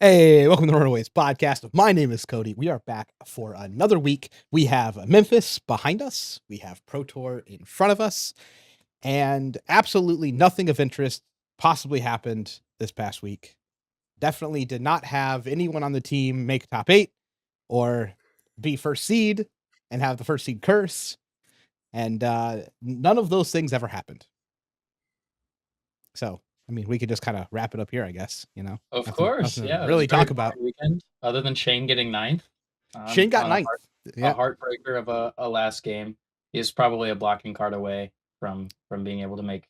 Hey, welcome to the Runaways podcast. My name is Cody. We are back for another week. We have Memphis behind us. We have Pro Tour in front of us. And absolutely nothing of interest possibly happened this past week. Definitely did not have anyone on the team make top 8 or be first seed and have the first seed curse. And none of those things ever happened. So, I mean, we could just kind of wrap it up here, I guess, Of Nothing course, to yeah, it was really a very talk about. boring weekend, other than Shane getting ninth Shane got on ninth. a Yeah. heartbreaker of a last game. He's probably a blocking card away from being able to make,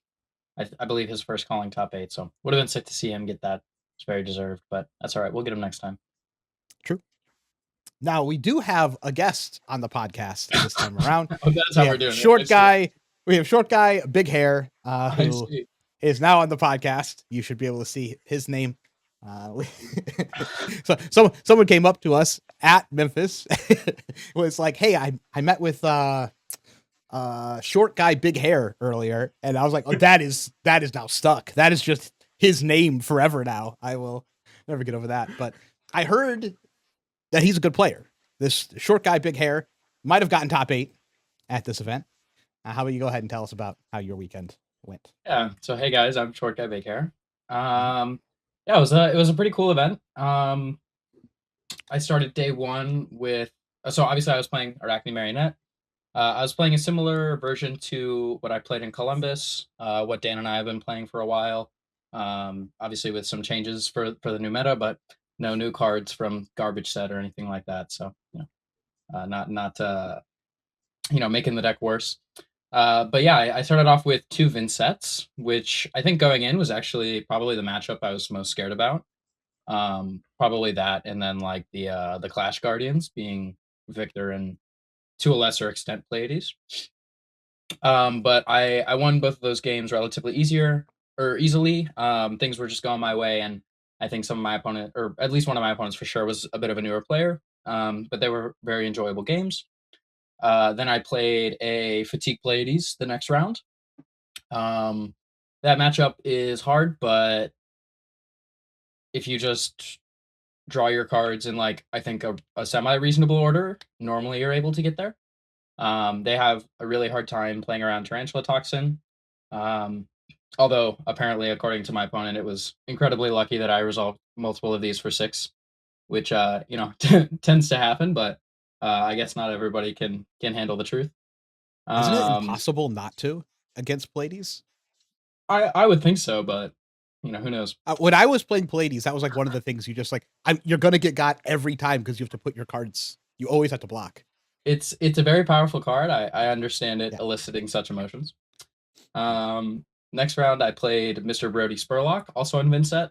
I believe, his first calling top 8. So would have been sick to see him get that. It's very deserved, but that's all right. We'll get him next time. True. Now we do have a guest on the podcast this time around. Oh, that's how we're doing it. We have short guy, big hair, I who see. is now on the podcast. You should be able to see his name. So someone came up to us at Memphis. Was like, "Hey, I met with short guy, big hair earlier," and I was like, "Oh, that is now stuck. That is just his name forever now. I will never get over that." But I heard that he's a good player. This short guy, big hair, might have gotten top 8 at this event. How about you go ahead and tell us about how your weekend went? Yeah. So hey guys, I'm short guy big hair. Yeah, it was a pretty cool event. I started day one with so obviously I was playing Arachne Marionette. I was playing a similar version to what I played in Columbus, what Dan and I have been playing for a while. Obviously with some changes for the new meta, but no new cards from garbage set or anything like that. So not making the deck worse. But yeah, I started off with 2 Vincets, which I think going in was actually probably the matchup I was most scared about. Probably that, and then like the Clash Guardians being Victor and to a lesser extent Pleiades. But I won both of those games relatively easily. Things were just going my way, and I think some of my opponent, or at least one of my opponents for sure, was a bit of a newer player. But they were very enjoyable games. Then I played a Fatigue Pleiades the next round. That matchup is hard, but if you just draw your cards in like I think a semi-reasonable order, normally you're able to get there. They have a really hard time playing around Tarantula Toxin. Um, Although apparently, according to my opponent, it was incredibly lucky that I resolved multiple of these for 6, which tends to happen. But I guess not everybody can handle the truth. Isn't it Um, impossible not to against Pleiades? I would think so, but who knows? When I was playing Pleiades, that was like one of the things you just like. You're gonna get got every time because you have to put your cards. You always have to block. It's a very powerful card. I understand it Yeah. eliciting such emotions. Next round, I played Mr. Brody Spurlock, also in Vincet.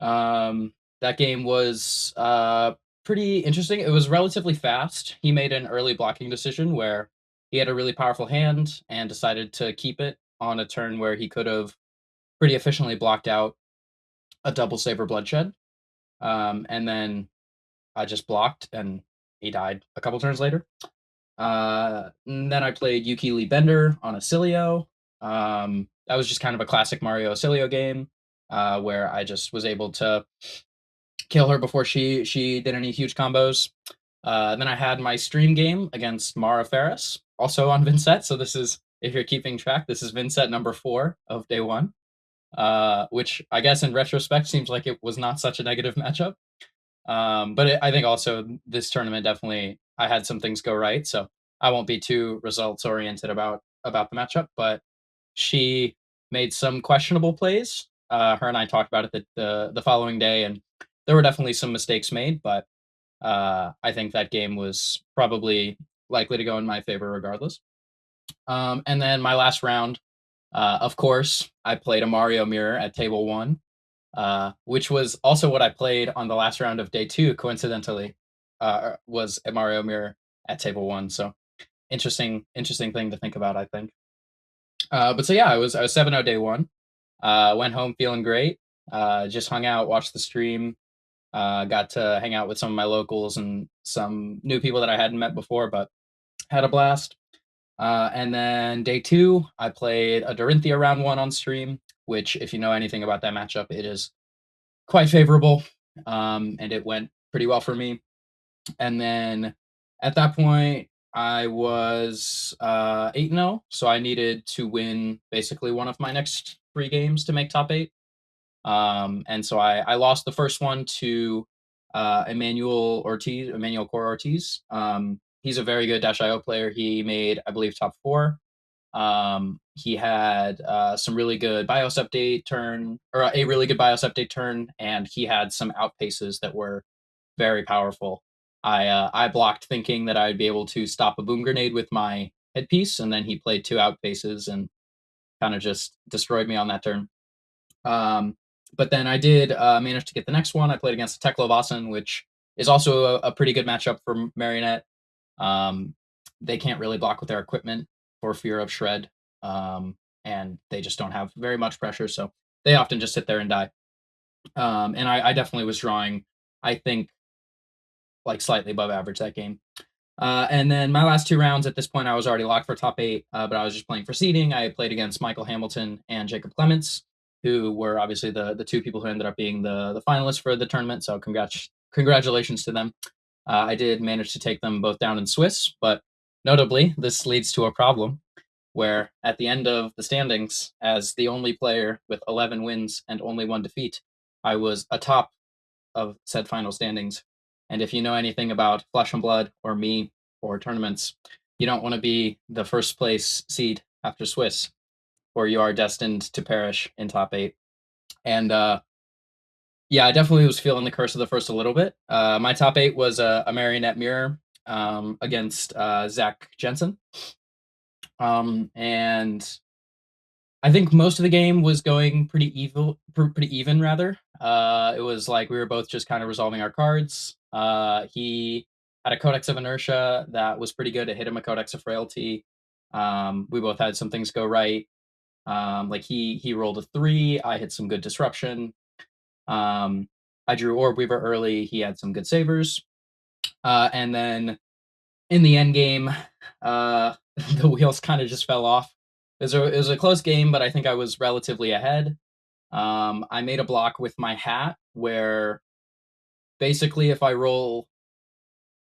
That game was pretty interesting. It was relatively fast. He made an early blocking decision where he had a really powerful hand and decided to keep it on a turn where he could have pretty efficiently blocked out a double Saber Bloodshed. And then I just blocked and he died a couple turns later. And then I played Yuki Lee Bender on Acilio. That was just kind of a classic Mario Acilio game where I just was able to kill her before she did any huge combos. Then I had my stream game against Mara Ferris, also on Vincet. So this is, if you're keeping track, this is Vincet number 4 of day 1, which I guess in retrospect seems like it was not such a negative matchup. But I think also this tournament definitely I had some things go right, so I won't be too results oriented about the matchup. But she made some questionable plays. Her and I talked about it the following day, and there were definitely some mistakes made. But I think that game was probably likely to go in my favor regardless. And then my last round, of course, I played a Mario Mirror at table 1. Which was also what I played on the last round of day 2, coincidentally, was a Mario Mirror at table 1. So interesting thing to think about, I think. But so yeah, I was 7-0 day 1. Went home feeling great. Just hung out, watched the stream. Got to hang out with some of my locals and some new people that I hadn't met before, but had a blast. And then day 2, I played a Dorinthia round 1 on stream, which, if you know anything about that matchup, it is quite favorable. and it went pretty well for me. And then at that point, I was 8-0, so I needed to win basically one of my next 3 games to make top 8. And so I lost the first one to Emmanuel Core Ortiz. He's a very good Dash IO player. He made, I believe, top 4. He had some really good BIOS update turn, or a really good BIOS update turn, and he had some outpaces that were very powerful. I blocked thinking that I'd be able to stop a boom grenade with my headpiece, and then he played 2 outpaces and kind of just destroyed me on that turn. But then I did manage to get the next one. I played against Techlo Boston, which is also a pretty good matchup for Marionette. They can't really block with their equipment for fear of shred, and they just don't have very much pressure, so they often just sit there and die. And I definitely was drawing, I think, like slightly above average that game. And then my last 2 rounds at this point, I was already locked for top 8, but I was just playing for seeding. I played against Michael Hamilton and Jacob Clements, who were obviously the 2 people who ended up being the finalists for the tournament. So congratulations to them. I did manage to take them both down in Swiss, but notably, this leads to a problem where at the end of the standings, as the only player with 11 wins and only 1 defeat, I was atop of said final standings. And if you know anything about Flesh and Blood or me or tournaments, you don't want to be the first place seed after Swiss, or you are destined to perish in top 8. And yeah, I definitely was feeling the curse of the first a little bit. My top 8 was a Marionette Mirror against Zach Jensen. And I think most of the game was going pretty even rather. It was like we were both just kind of resolving our cards. He had a Codex of Inertia that was pretty good. It hit him a Codex of Frailty. We both had some things go right. Like he rolled a 3. I hit some good disruption. I drew Orb Weaver early. He had some good savers. And then in the end game, the wheels kind of just fell off. It was a close game, but I think I was relatively ahead. I made a block with my hat where basically if I roll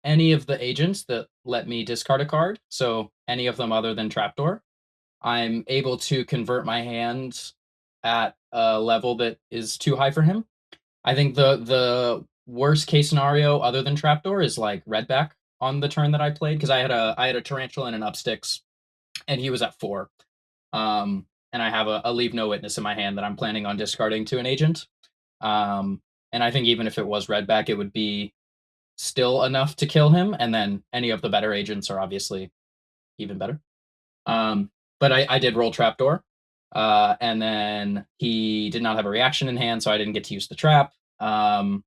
any of the agents that let me discard a card, so any of them other than Trapdoor, I'm able to convert my hand at a level that is too high for him. I think the worst case scenario other than Trapdoor is like Redback on the turn that I played, because I had a Tarantula and an Upsticks, and he was at 4. And I have a Leave No Witness in my hand that I'm planning on discarding to an agent. And I think even if it was Redback, it would be still enough to kill him, and then any of the better agents are obviously even better. But I did roll Trapdoor, and then he did not have a reaction in hand, so I didn't get to use the trap. And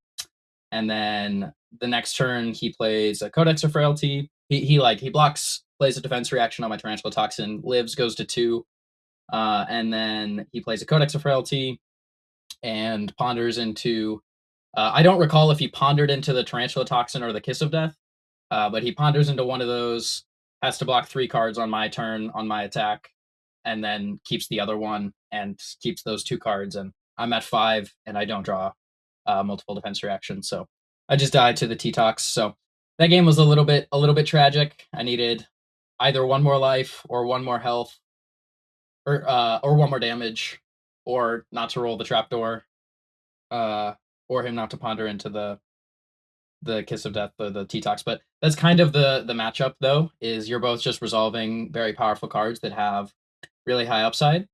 then the next turn, he plays a Codex of Frailty. He blocks, plays a defense reaction on my Tarantula Toxin, lives, goes to 2, and then he plays a Codex of Frailty and ponders into. I don't recall if he pondered into the Tarantula Toxin or the Kiss of Death, but he ponders into one of those, has to block 3 cards on my turn on my attack, and then keeps the other one and keeps those 2 cards. And I'm at 5, and I don't draw multiple defense reactions, so I just died to the T-Tox. So that game was a little bit tragic. I needed either 1 more life or 1 more health, or 1 more damage, or not to roll the trapdoor, or him not to ponder into the Kiss of Death, the T-Tox. But that's kind of the matchup, though, is you're both just resolving very powerful cards that have really high upside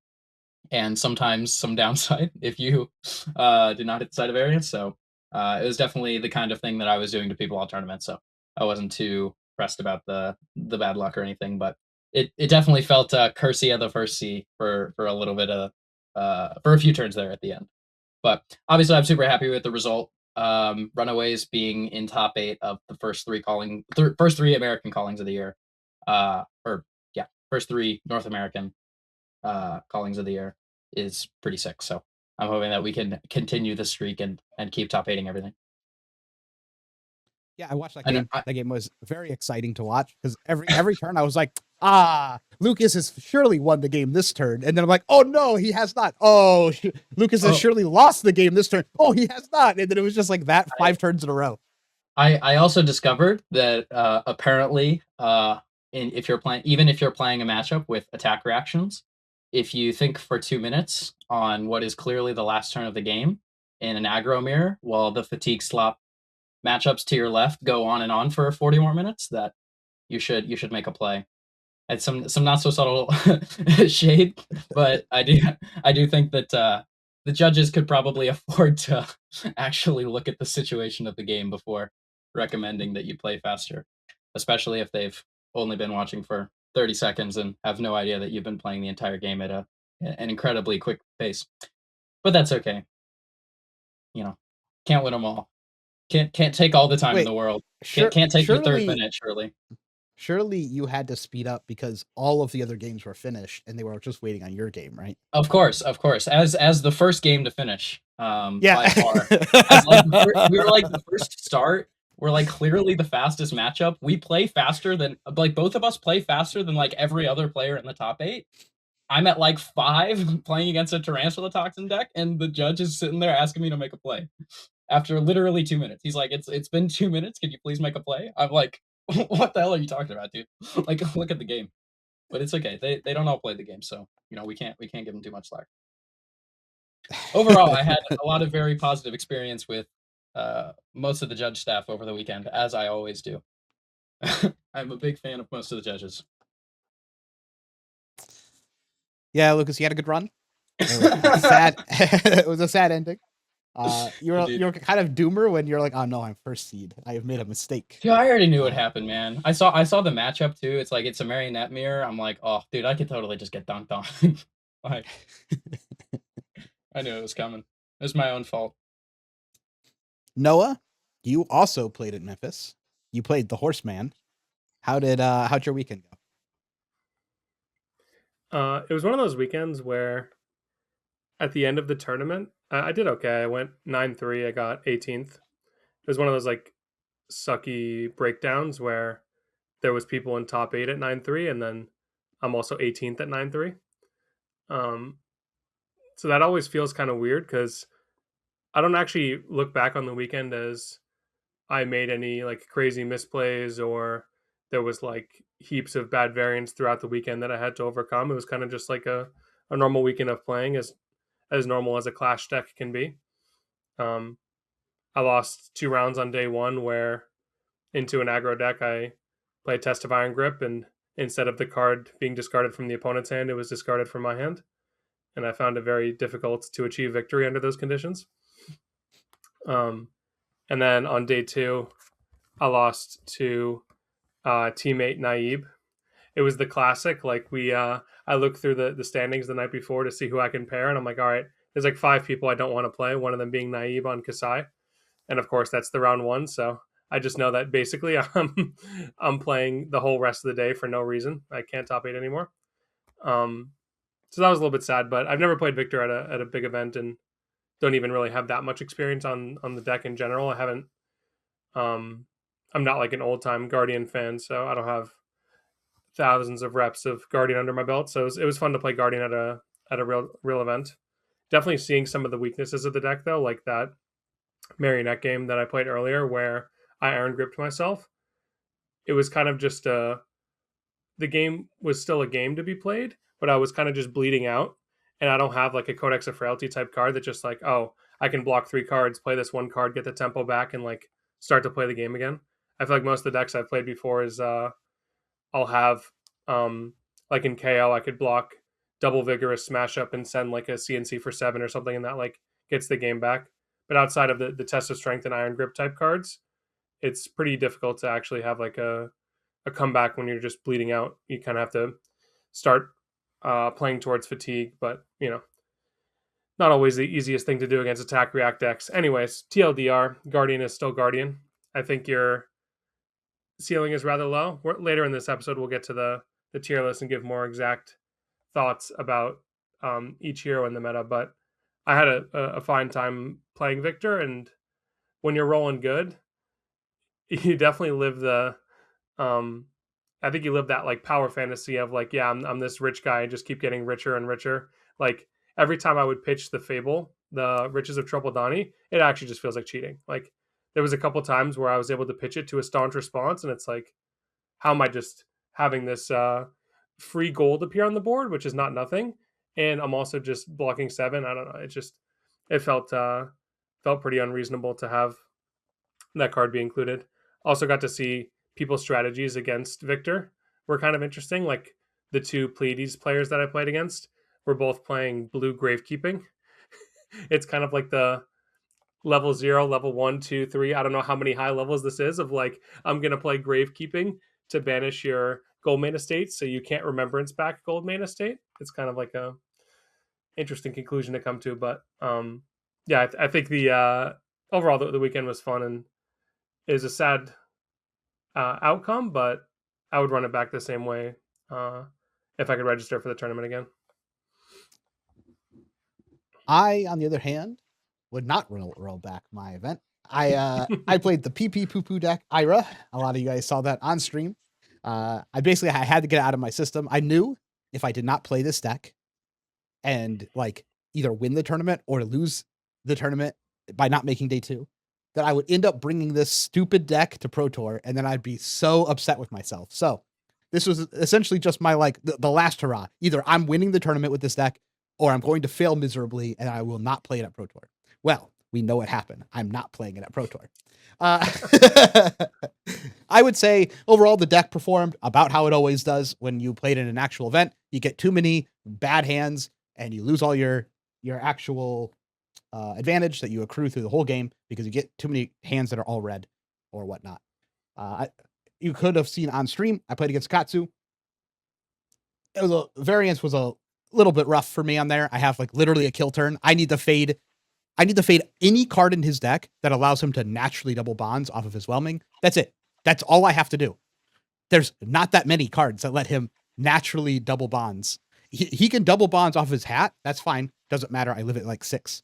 and sometimes some downside if you did not hit the side of variance. So it was definitely the kind of thing that I was doing to people all tournaments. So I wasn't too pressed about the bad luck or anything, but it definitely felt cursey of the first C for a little bit of for a few turns there at the end. But obviously, I'm super happy with the result. Runaways being in top 8 of the first 3 first 3 American callings of the year, or yeah, first 3 North American callings of the year is pretty sick. So I'm hoping that we can continue the streak and keep top 8ing everything. Yeah, I watched that And game. That game was very exciting to watch because every turn I was like, Lucas has surely won the game this turn, and then I'm like, oh no, he has not. Oh, Lucas has surely lost the game this turn. Oh, he has not, and then it was just like that 5 turns in a row. I also discovered that apparently, if you're playing, even if you're playing a matchup with attack reactions, if you think for 2 minutes on what is clearly the last turn of the game in an aggro mirror, while the fatigue slop matchups to your left go on and on for 40 more minutes, that you should make a play. It's some not so subtle shade, but I do think that the judges could probably afford to actually look at the situation of the game before recommending that you play faster, especially if they've only been watching for 30 seconds and have no idea that you've been playing the entire game at an incredibly quick pace. But that's okay. You know, can't win them all. Can't take all the time in Wait, the world. sure, Can't take your third surely, minute, surely. surely you had to speed up because all of the other games were finished and they were just waiting on your game, right? Of course, of course. As the first game to finish, Yeah. by far. As like we were like the first to start. We're like clearly the fastest matchup. We play faster than like both of us play faster than like every other player in the top 8. I'm at like 5 playing against a Tarantula Toxin deck, and the judge is sitting there asking me to make a play after literally 2 minutes. He's like, "It's been 2 minutes. Can you please make a play?" I'm like, "What the hell are you talking about, dude? Like, look at the game." But it's okay. They don't all play the game, so we can't give them too much slack. Overall, I had a lot of very positive experience with most of the judge staff over the weekend, as I always do. I'm a big fan of most of the judges. Yeah, Lucas, you had a good run. It was a sad. It was a sad ending. Indeed. You're kind of doomer when you're like, oh no, I'm first seed. I have made a mistake. Dude, I already knew what happened, man. I saw the matchup too. It's like it's a marionette mirror. I'm like, oh, dude, I could totally just get dunked on. Like, I knew it was coming. It was my own fault. Noah, you also played at Memphis. You played the Horseman. How'd your weekend go? It was one of those weekends where at the end of the tournament, I did okay. I went 9-3. I got 18th. It was one of those like sucky breakdowns where there was people in top 8 at 9-3, and then I'm also 18th at 9-3. So that always feels kind of weird because I don't actually look back on the weekend as I made any like crazy misplays or there was like heaps of bad variants throughout the weekend that I had to overcome. It was kind of just like a normal weekend of playing as normal as a clash deck can be. Um, I lost 2 rounds on day one where into an aggro deck I played Test of Iron Grip, and instead of the card being discarded from the opponent's hand, it was discarded from my hand. And I found it very difficult to achieve victory under those conditions. And then on day two, I lost to teammate Naib. It was the classic. Like I looked through the standings the night before to see who I can pair, and I'm like, all right, there's like 5 people I don't want to play. One of them being Naib on Kasai, and of course that's the round one. So I just know that basically I'm playing the whole rest of the day for no reason. I can't top 8 anymore. So that was a little bit sad, but I've never played Victor at a big event and don't even really have that much experience on the deck in general. I haven't. I'm not like an old time Guardian fan, so I don't have thousands of reps of Guardian under my belt. So it was fun to play Guardian at a real event. Definitely seeing some of the weaknesses of the deck though, like that marionette game that I played earlier where I iron gripped myself. It was kind of just the game was still a game to be played, but I was kind of just bleeding out. And I don't have like a Codex of Frailty type card that just like, oh, I can block 3 cards, play this one card, get the tempo back, and like start to play the game again. I feel like most of the decks I've played before is I'll have like in KO I could block double vigorous smash up and send like a CNC for 7 or something, and that like gets the game back. But outside of the test of strength and iron grip type cards, it's pretty difficult to actually have like a comeback when you're just bleeding out. You kind of have to start playing towards fatigue, but not always the easiest thing to do against attack react decks. Anyways, TLDR, Guardian is still Guardian. I think your ceiling is rather low. Later in this episode, we'll get to the tier list and give more exact thoughts about each hero in the meta. But I had a fine time playing Victor, and when you're rolling good, you definitely live the I think you live that like power fantasy of like, yeah, I'm this rich guy and just keep getting richer and richer. Like every time I would pitch the fable, the Riches of Trouble Donnie, it actually just feels like cheating. Like there was a couple times where I was able to pitch it to a staunch response, and it's like, how am I just having this free gold appear on the board, which is not nothing, and I'm also just blocking 7. I don't know. It felt pretty unreasonable to have that card be included. Also got to see people's strategies against Victor were kind of interesting. Like the two Pleiades players that I played against were both playing blue gravekeeping. It's kind of like the level 0, level 1, 2, 3. I don't know how many high levels this is of like, I'm going to play gravekeeping to banish your Goldmane estate so you can't remembrance back Goldmane estate. It's kind of like a interesting conclusion to come to. But yeah, I think the overall the weekend was fun and is a sad outcome, but I would run it back the same way if I could register for the tournament again. I, on the other hand, would not roll back my event. I played the PP Poo Poo deck, Ira. A lot of you guys saw that on stream. I had to get it out of my system. I knew if I did not play this deck and like either win the tournament or lose the tournament by not making day 2, that I would end up bringing this stupid deck to Pro Tour, and then I'd be so upset with myself. So this was essentially just my like the last hurrah. Either I'm winning the tournament with this deck, or I'm going to fail miserably and I will not play it at Pro Tour. Well, we know what happened. I'm not playing it at Pro Tour. I would say overall the deck performed about how it always does when you played in an actual event. You get too many bad hands and you lose all your actual advantage that you accrue through the whole game because you get too many hands that are all red or whatnot. You could have seen on stream, I played against Katsu. Variance was a little bit rough for me on there. I have like literally a kill turn. I need to fade any card in his deck that allows him to naturally double bonds off of his whelming. That's it. That's all I have to do. There's not that many cards that let him naturally double bonds. He can double bonds off his hat. That's fine. Doesn't matter. I live at like 6.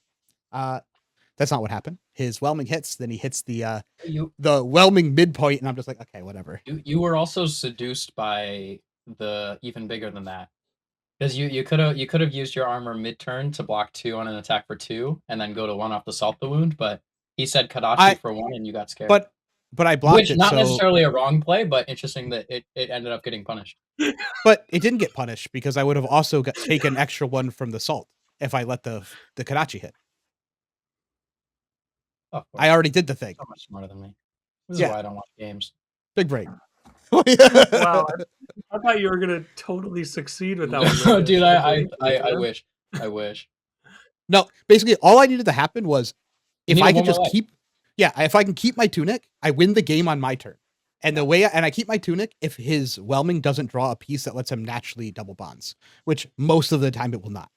That's not what happened. His whelming hits, then he hits the whelming midpoint, and I'm just like, okay, whatever. You were also seduced by the even bigger than that. Because you could have used your armor mid-turn to block 2 on an attack for 2, and then go to 1 off the salt the wound, but he said Kadachi for 1, and you got scared. But I blocked Which, it. Not necessarily a wrong play, but interesting that it ended up getting punished. But it didn't get punished because I would have also taken extra 1 from the salt if I let the Kadachi hit. Oh, I already did the thing. So much smarter than me. This is why I don't watch games. Big break. Wow, I thought you were gonna totally succeed with that one. Dude, I wish. I wish. No, basically all I needed to happen was if I could just if I can keep my tunic, I win the game on my turn. And I keep my tunic if his whelming doesn't draw a piece that lets him naturally double bonds, which most of the time it will not.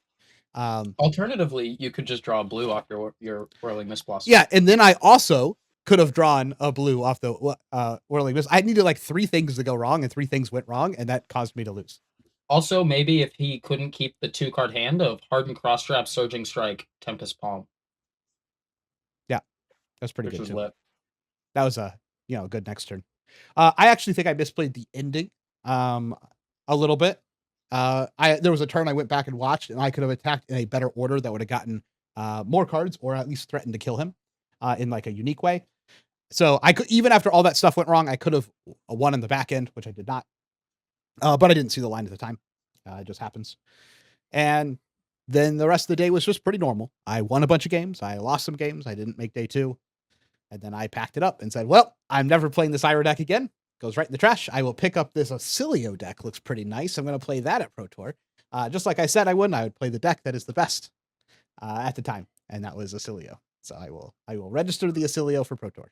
Alternatively, you could just draw a blue off your Whirling Mist Blossom. Yeah, and then I also could have drawn a blue off the Whirling Mist. I needed like 3 things to go wrong, and 3 things went wrong, and that caused me to lose. Also, maybe if he couldn't keep the 2-card hand of Hardened Crossstrap, Surging Strike, Tempest Palm. Yeah, that's pretty good too. Lit. That was a good next turn. I actually think I misplayed the ending a little bit. There was a turn I went back and watched, and I could have attacked in a better order that would have gotten more cards, or at least threatened to kill him in like a unique way. So I could, even after all that stuff went wrong, I could have won in the back end, which I did not. But I didn't see the line at the time. It just happens. And then the rest of the day was just pretty normal. I won a bunch of games. I lost some games. I didn't make day 2. And then I packed it up and said, well, I'm never playing this Ira deck again. Goes right in the trash. I will pick up this Acilio deck. Looks pretty nice. I'm going to play that at Pro Tour. Just like I said I would play the deck that is the best at the time. And that was Acilio. So I will register the Acilio for Pro Tour.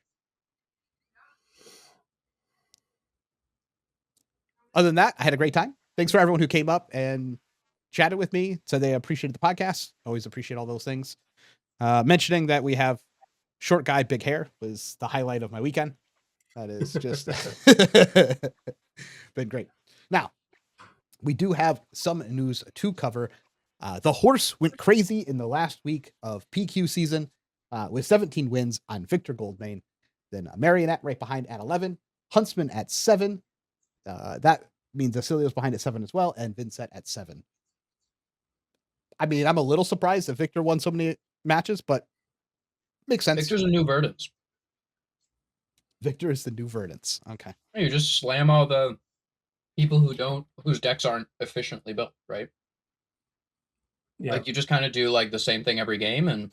Other than that, I had a great time. Thanks for everyone who came up and chatted with me. Said they appreciated the podcast. Always appreciate all those things. Mentioning that we have short guy, big hair was the highlight of my weekend. That is just been great. Now, we do have some news to cover. The horse went crazy in the last week of PQ season with 17 wins on Victor Goldmane. Then Marionette right behind at 11. Huntsman at 7. That means Acilio's behind at 7 as well, and Vincet at 7. I mean, I'm a little surprised that Victor won so many matches, but makes sense. Victor's a new Verdance. Victor is the new Verdance. Okay. You just slam all the people whose decks aren't efficiently built, right? Yeah. Like you just kind of do like the same thing every game, and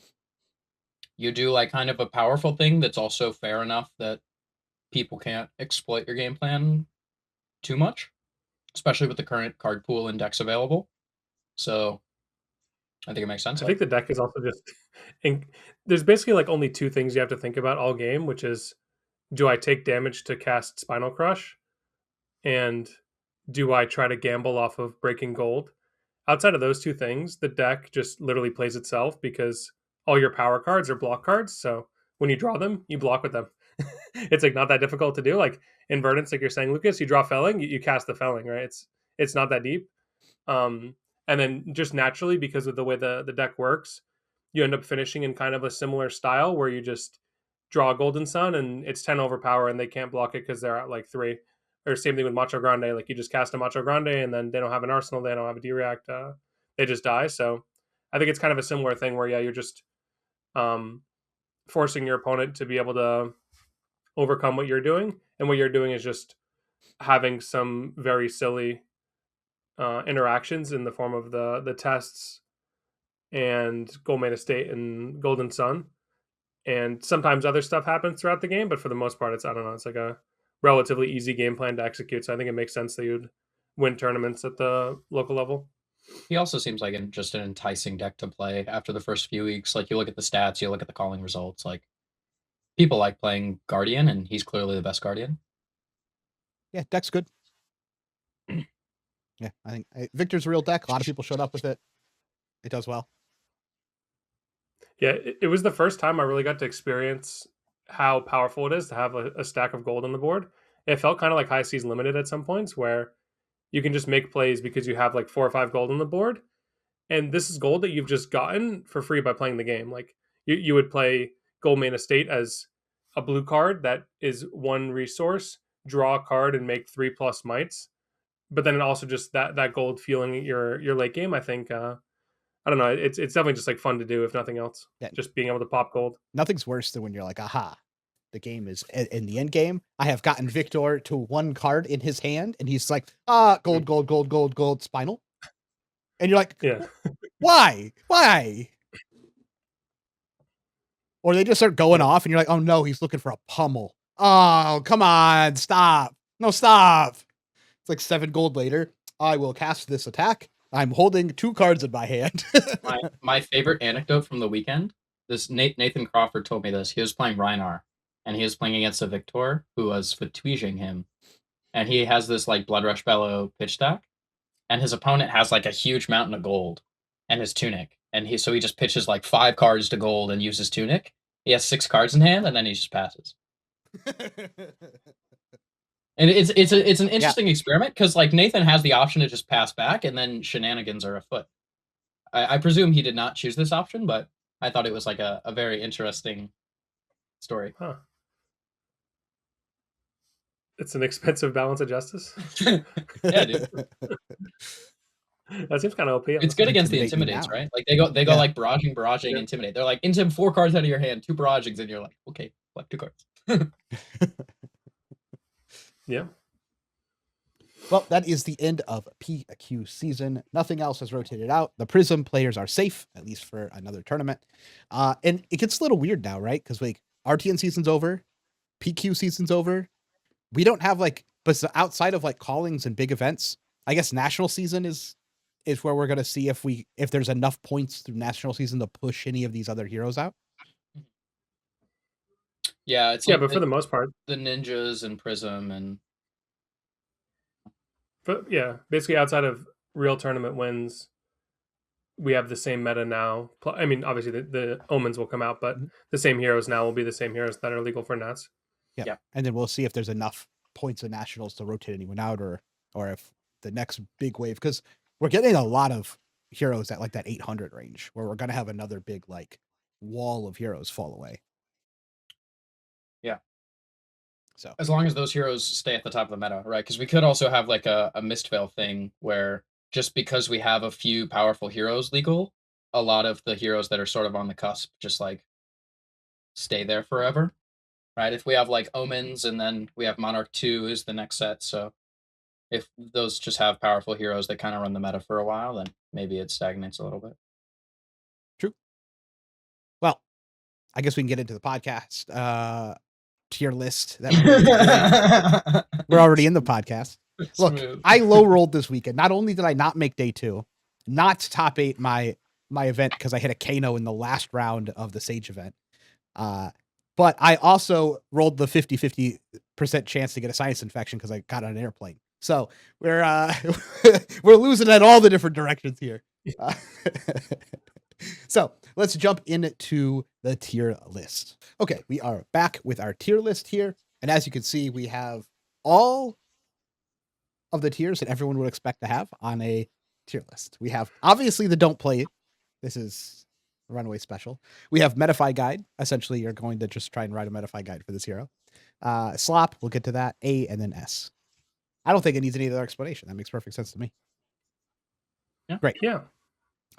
you do like kind of a powerful thing that's also fair enough that people can't exploit your game plan too much, especially with the current card pool and decks available. So I think it makes sense. I think the deck is also just there's basically like only two things you have to think about all game, which is, do I take damage to cast Spinal Crush, and do I try to gamble off of Breaking Gold? Outside of those two things, the deck just literally plays itself because all your power cards are block cards. So when you draw them, you block with them. It's like not that difficult to do. Like in Verdance, like you're saying, Lucas, you draw Felling, you cast the Felling, right? It's not that deep. And then just naturally, because of the way the deck works, you end up finishing in kind of a similar style where you just draw a Golden Sun and it's 10 overpower and they can't block it because they're at like 3. Or same thing with Macho Grande. Like you just cast a Macho Grande and then they don't have an arsenal, they don't have a D-React, they just die. So I think it's kind of a similar thing where, yeah, you're just forcing your opponent to be able to overcome what you're doing. And what you're doing is just having some very silly interactions in the form of the tests and Goldman Estate and Golden Sun. And sometimes other stuff happens throughout the game, but for the most part, it's, I don't know, it's like a relatively easy game plan to execute. So I think it makes sense that you'd win tournaments at the local level. He also seems like just an enticing deck to play after the first few weeks. Like you look at the stats, you look at the calling results. Like people like playing Guardian, and he's clearly the best Guardian. Yeah, deck's good. Yeah, I think Victor's a real deck. A lot of people showed up with it. It does well. Yeah, it was the first time I really got to experience how powerful it is to have a stack of gold on the board. It felt kind of like High Seas Limited at some points where you can just make plays because you have like 4 or 5 gold on the board. And this is gold that you've just gotten for free by playing the game. Like you would play Goldman Estate as a blue card that is 1 resource, draw a card and make 3+ mites. But then also just that gold fueling your late game, I think, I don't know. It's definitely just like fun to do, if nothing else. Yeah. Just being able to pop gold. Nothing's worse than when you're like, aha, the game is in the end game. I have gotten Victor to 1 card in his hand, and he's like, gold, gold, gold, gold, gold, Spinal. And you're like, yeah, why? Or they just start going off, and you're like, oh no, he's looking for a pummel. Oh, come on, stop. No, stop. It's like 7 gold later. I will cast this attack. I'm holding 2 cards in my hand. my favorite anecdote from the weekend, this Nathan Crawford told me this. He was playing Rhinar, and he was playing against a Victor who was fatiguing him. And he has this like Blood Rush Bellow pitch deck, and his opponent has like a huge mountain of gold and his tunic. And he just pitches like 5 cards to gold and uses tunic. He has 6 cards in hand, and then he just passes. And it's an interesting experiment because like Nathan has the option to just pass back, and then shenanigans are afoot. I presume he did not choose this option, but I thought it was like a very interesting story. Huh. It's an expensive balance of justice. Yeah, dude. That seems kind of OP. It's good against the intimidates, right? Like they go like barraging, intimidate. They're like intim 4 cards out of your hand, 2 barragings, and you're like, okay, collect 2 cards. Yeah. Well, that is the end of PQ season. Nothing else has rotated out. The Prism players are safe, at least for another tournament. And it gets a little weird now, right? Because like RTN season's over, PQ season's over. We don't have like, but outside of like callings and big events, I guess national season is where we're gonna see if there's enough points through national season to push any of these other heroes out. Yeah, it's like but for the most part, the ninjas and Prism and. But yeah, basically outside of real tournament wins, we have the same meta now. I mean, obviously the omens will come out, but the same heroes now will be the same heroes that are legal for Nats. Yeah. And then we'll see if there's enough points in nationals to rotate anyone out, or if the next big wave, because we're getting a lot of heroes at like that 800 range, where we're gonna have another big like wall of heroes fall away. Yeah. So as long as those heroes stay at the top of the meta, right? Because we could also have like a Mistveil thing where just because we have a few powerful heroes legal, a lot of the heroes that are sort of on the cusp just like stay there forever, right? If we have like Omens and then we have Monarch 2 is the next set, so if those just have powerful heroes that kind of run the meta for a while, then maybe it stagnates a little bit. true. Well, I guess we can get into the podcast tier list that we're going to be doing. We're already in the podcast. Look, Smooth. I low rolled this weekend. Not only did I not make day 2, not top 8 my event because I hit a Kano in the last round of the Sage event, but I also rolled the 50% chance to get a sinus infection because I got on an airplane. So we're we're losing at all the different directions here. So let's jump into the tier list. Okay, we are back with our tier list here. And as you can see, we have all of the tiers that everyone would expect to have on a tier list. We have obviously the don't play. This is a Runaway special. We have Metafy Guide. Essentially, you're going to just try and write a Metafy Guide for this hero. Slop, we'll get to that. A and then S. I don't think it needs any other explanation. That makes perfect sense to me. Yeah. Great. Yeah.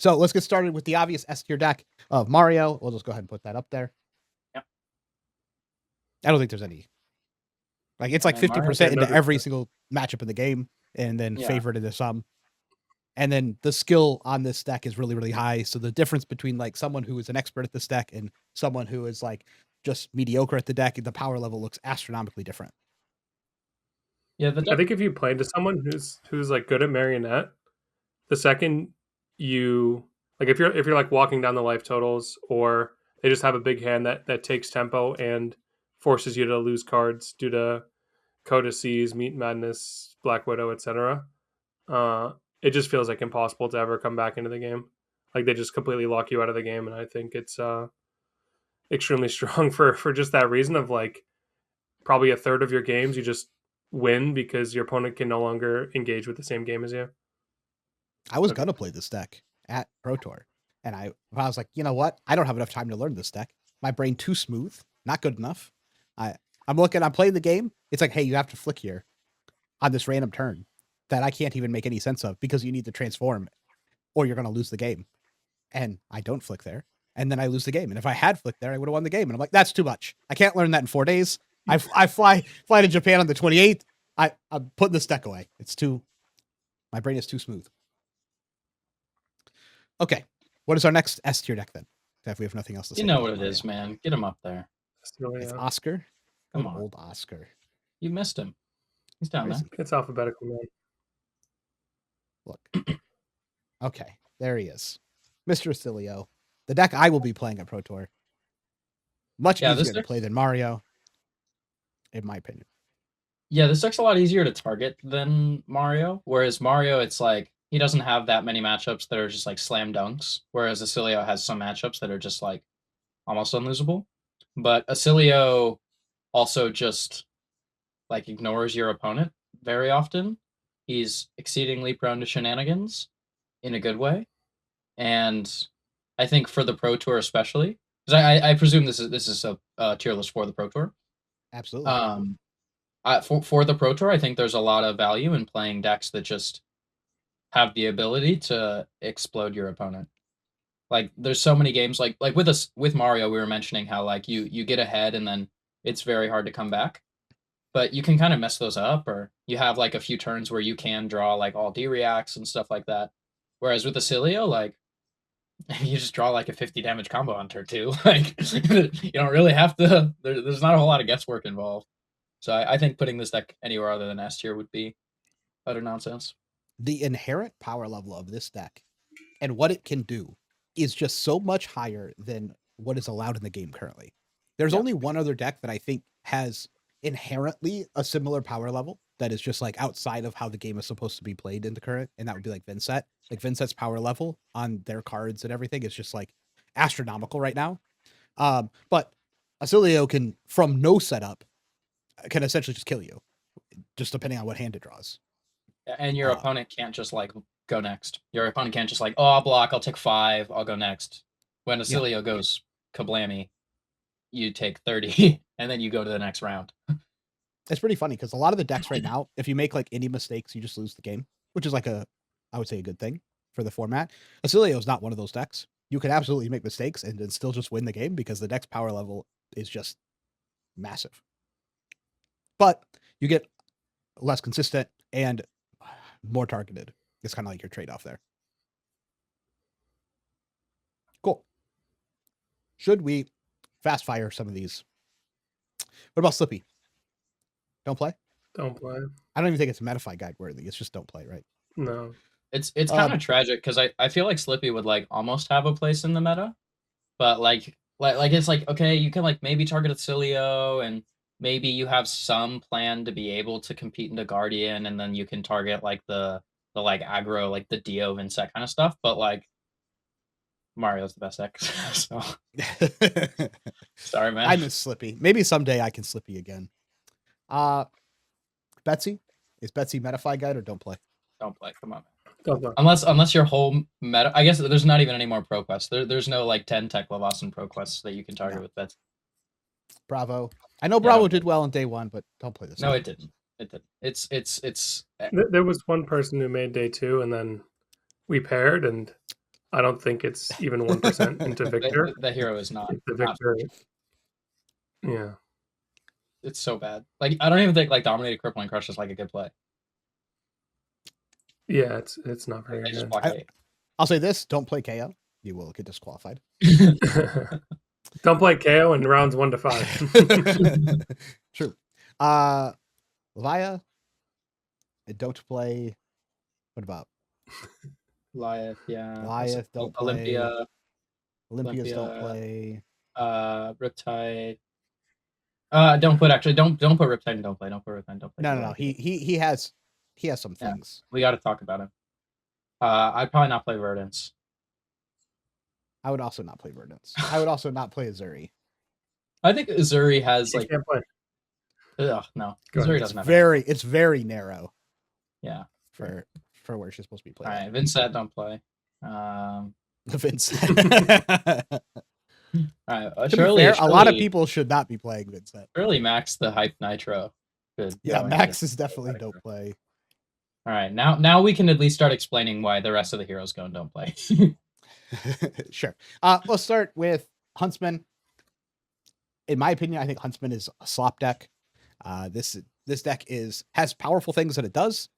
So let's get started with the obvious S tier deck of Mario. We'll just go ahead and put that up there. Yeah. I don't think there's any. Like it's like 50% into every single matchup in the game, and then favored into some. And then the skill on this deck is really, really high. So the difference between like someone who is an expert at this deck and someone who is like just mediocre at the deck, the power level looks astronomically different. Yeah, I think if you play into someone who's like good at Marionette, the second you like if you're like walking down the life totals, or they just have a big hand that takes tempo and forces you to lose cards due to Codices, Meat Madness, Black Widow, etc. It just feels like impossible to ever come back into the game. Like they just completely lock you out of the game, and I think it's extremely strong for just that reason of like probably a third of your games you just win because your opponent can no longer engage with the same game as you. I was gonna play this deck at Pro Tour, and I was like, you know what? I don't have enough time to learn this deck. My brain too smooth, not good enough. I'm playing the game. It's like, hey, you have to flick here on this random turn that I can't even make any sense of because you need to transform or you're gonna lose the game. And I don't flick there, and then I lose the game. And if I had flicked there, I would have won the game. And I'm like, that's too much. I can't learn that in 4 days. I fly to Japan on the 28th. I'm putting this deck away. My brain is too smooth. Okay, what is our next S tier deck then? If we have nothing else to say. You know what it is, man. Get him up there. It's Oscar. Come on. Old Oscar. You missed him. He's down there. It's alphabetical, man. Look. Okay, there he is. Mr. Acilio. The deck I will be playing at Pro Tour. Much easier to play than Mario, in my opinion. Yeah, this deck's a lot easier to target than Mario. Whereas Mario, it's like he doesn't have that many matchups that are just like slam dunks. Whereas Acilio has some matchups that are just like almost unlosable. But Acilio also just like ignores your opponent very often. He's exceedingly prone to shenanigans in a good way. And I think for the Pro Tour especially, because I presume this is a tier list for the Pro Tour. Absolutely. For the Pro Tour, I think there's a lot of value in playing decks that just have the ability to explode your opponent. Like there's so many games like with Mario, we were mentioning how like you get ahead and then it's very hard to come back. But you can kind of mess those up, or you have like a few turns where you can draw like all D reacts and stuff like that. Whereas with Acilio, like you just draw like a 50 damage combo on turn 2. Like you don't really have to. There's not a whole lot of guesswork involved. So I think putting this deck anywhere other than S tier would be utter nonsense. The inherent power level of this deck and what it can do is just so much higher than what is allowed in the game currently. There's only one other deck that I think has inherently a similar power level that is just like outside of how the game is supposed to be played in the current, and that would be like Vincet. Like Vincet's power level on their cards and everything is just like astronomical right now. But Acilio can, from no setup, can essentially just kill you, just depending on what hand it draws. And your opponent can't just like go next. Your opponent can't just like, oh, I'll block, I'll take 5, I'll go next. When Acilio goes kablammy, you take 30, and then you go to the next round. it's pretty funny because a lot of the decks right now, if you make like any mistakes, you just lose the game, which is like I would say a good thing for the format. Acilio is not one of those decks. You can absolutely make mistakes and then still just win the game because the deck's power level is just massive. But you get less consistent and more targeted. It's kind of like your trade-off there. Cool. Should we fast fire some of these? What about Slippy? Don't play? Don't play. I don't even think it's Metafy guide worthy. It's just don't play, right? No. It's kind of tragic because I feel like Slippy would like almost have a place in the meta, but like it's like, okay, you can like maybe target Acilio and maybe you have some plan to be able to compete into Guardian, and then you can target like the like aggro, like the Dio Vincet kind of stuff, but like Mario's the best deck. So sorry, man. I miss Slippy. Maybe someday I can Slippy again. Betsy? Is Betsy Metafy guide or don't play? Don't play. Come on, man. Don't play. Unless your whole meta, I guess there's not even any more pro quests. There's no like 10 Techlo Boston pro quests that you can target with Betsy. Bravo. I know Bravo did well on day one, but don't play this. No, it didn't. It didn't. It's. There was one person who made day 2, and then we paired, and I don't think it's even 1% into Victor. The hero is not. The Victor. Yeah. It's so bad. Like I don't even think like Dominated Crippling Crush is like a good play. Yeah, it's not very good. I'll say this: don't play KO. You will get disqualified. Don't play KO in rounds 1 to 5. True. Levia. Don't play. What about Lyeth? Yeah. Lyeth. Don't play. Olympia. Olympias don't play. Riptide. Don't put Riptide and don't play. Don't put Riptide. Don't play. No. He has some things. We got to talk about him. I'd probably not play Verdance. I would also not play Verdance. I would also not play Azuri. I think Azuri has You like. can't play. Ugh, no. Go Azuri ahead. doesn't have. It's very narrow. Yeah. For where she's supposed to be played. All right, Vincet don't play. Vincet. All right, a lot of people should not be playing Vincet. Really, Max the Hype Nitro. Good. Yeah, Max is definitely don't play. All right, now we can at least start explaining why the rest of the heroes go and don't play. Sure. We'll start with Huntsman. In my opinion, I think Huntsman is a slop deck. This deck has powerful things that it does.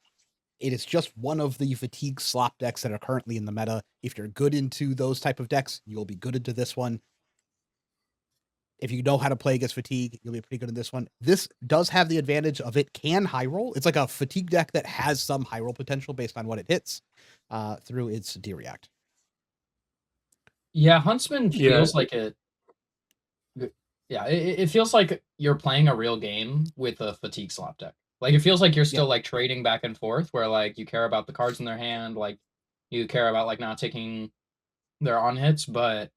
It is just one of the fatigue slop decks that are currently in the meta. If you're good into those type of decks, you'll be good into this one. If you know how to play against fatigue, you'll be pretty good in this one. This does have the advantage of it can high roll. It's like a fatigue deck that has some high roll potential based on what it hits through its D-React. Yeah, Huntsman feels like it. Yeah, it feels like you're playing a real game with a fatigue slop deck. Like it feels like you're still like trading back and forth, where like you care about the cards in their hand, like you care about like not taking their on hits, but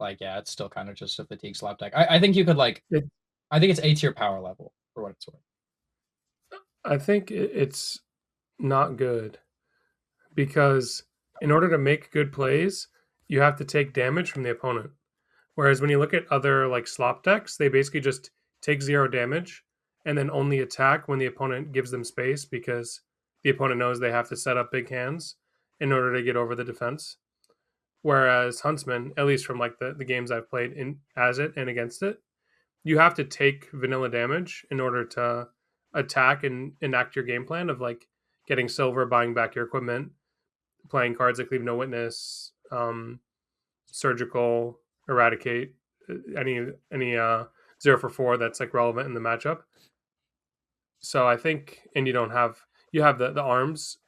like yeah, it's still kind of just a fatigue slop deck. I think you could like, I think it's A tier power level for what it's worth. I think it's not good because in order to make good plays, you have to take damage from the opponent. Whereas when you look at other like slop decks, they basically just take 0 damage and then only attack when the opponent gives them space because the opponent knows they have to set up big hands in order to get over the defense. Whereas Huntsman, at least from like the games I've played in as it and against it, you have to take vanilla damage in order to attack and enact your game plan of like getting silver, buying back your equipment, playing cards like Leave No Witness, Surgical, Eradicate, any 0 for 4 that's like relevant in the matchup. So I think, and you have the arms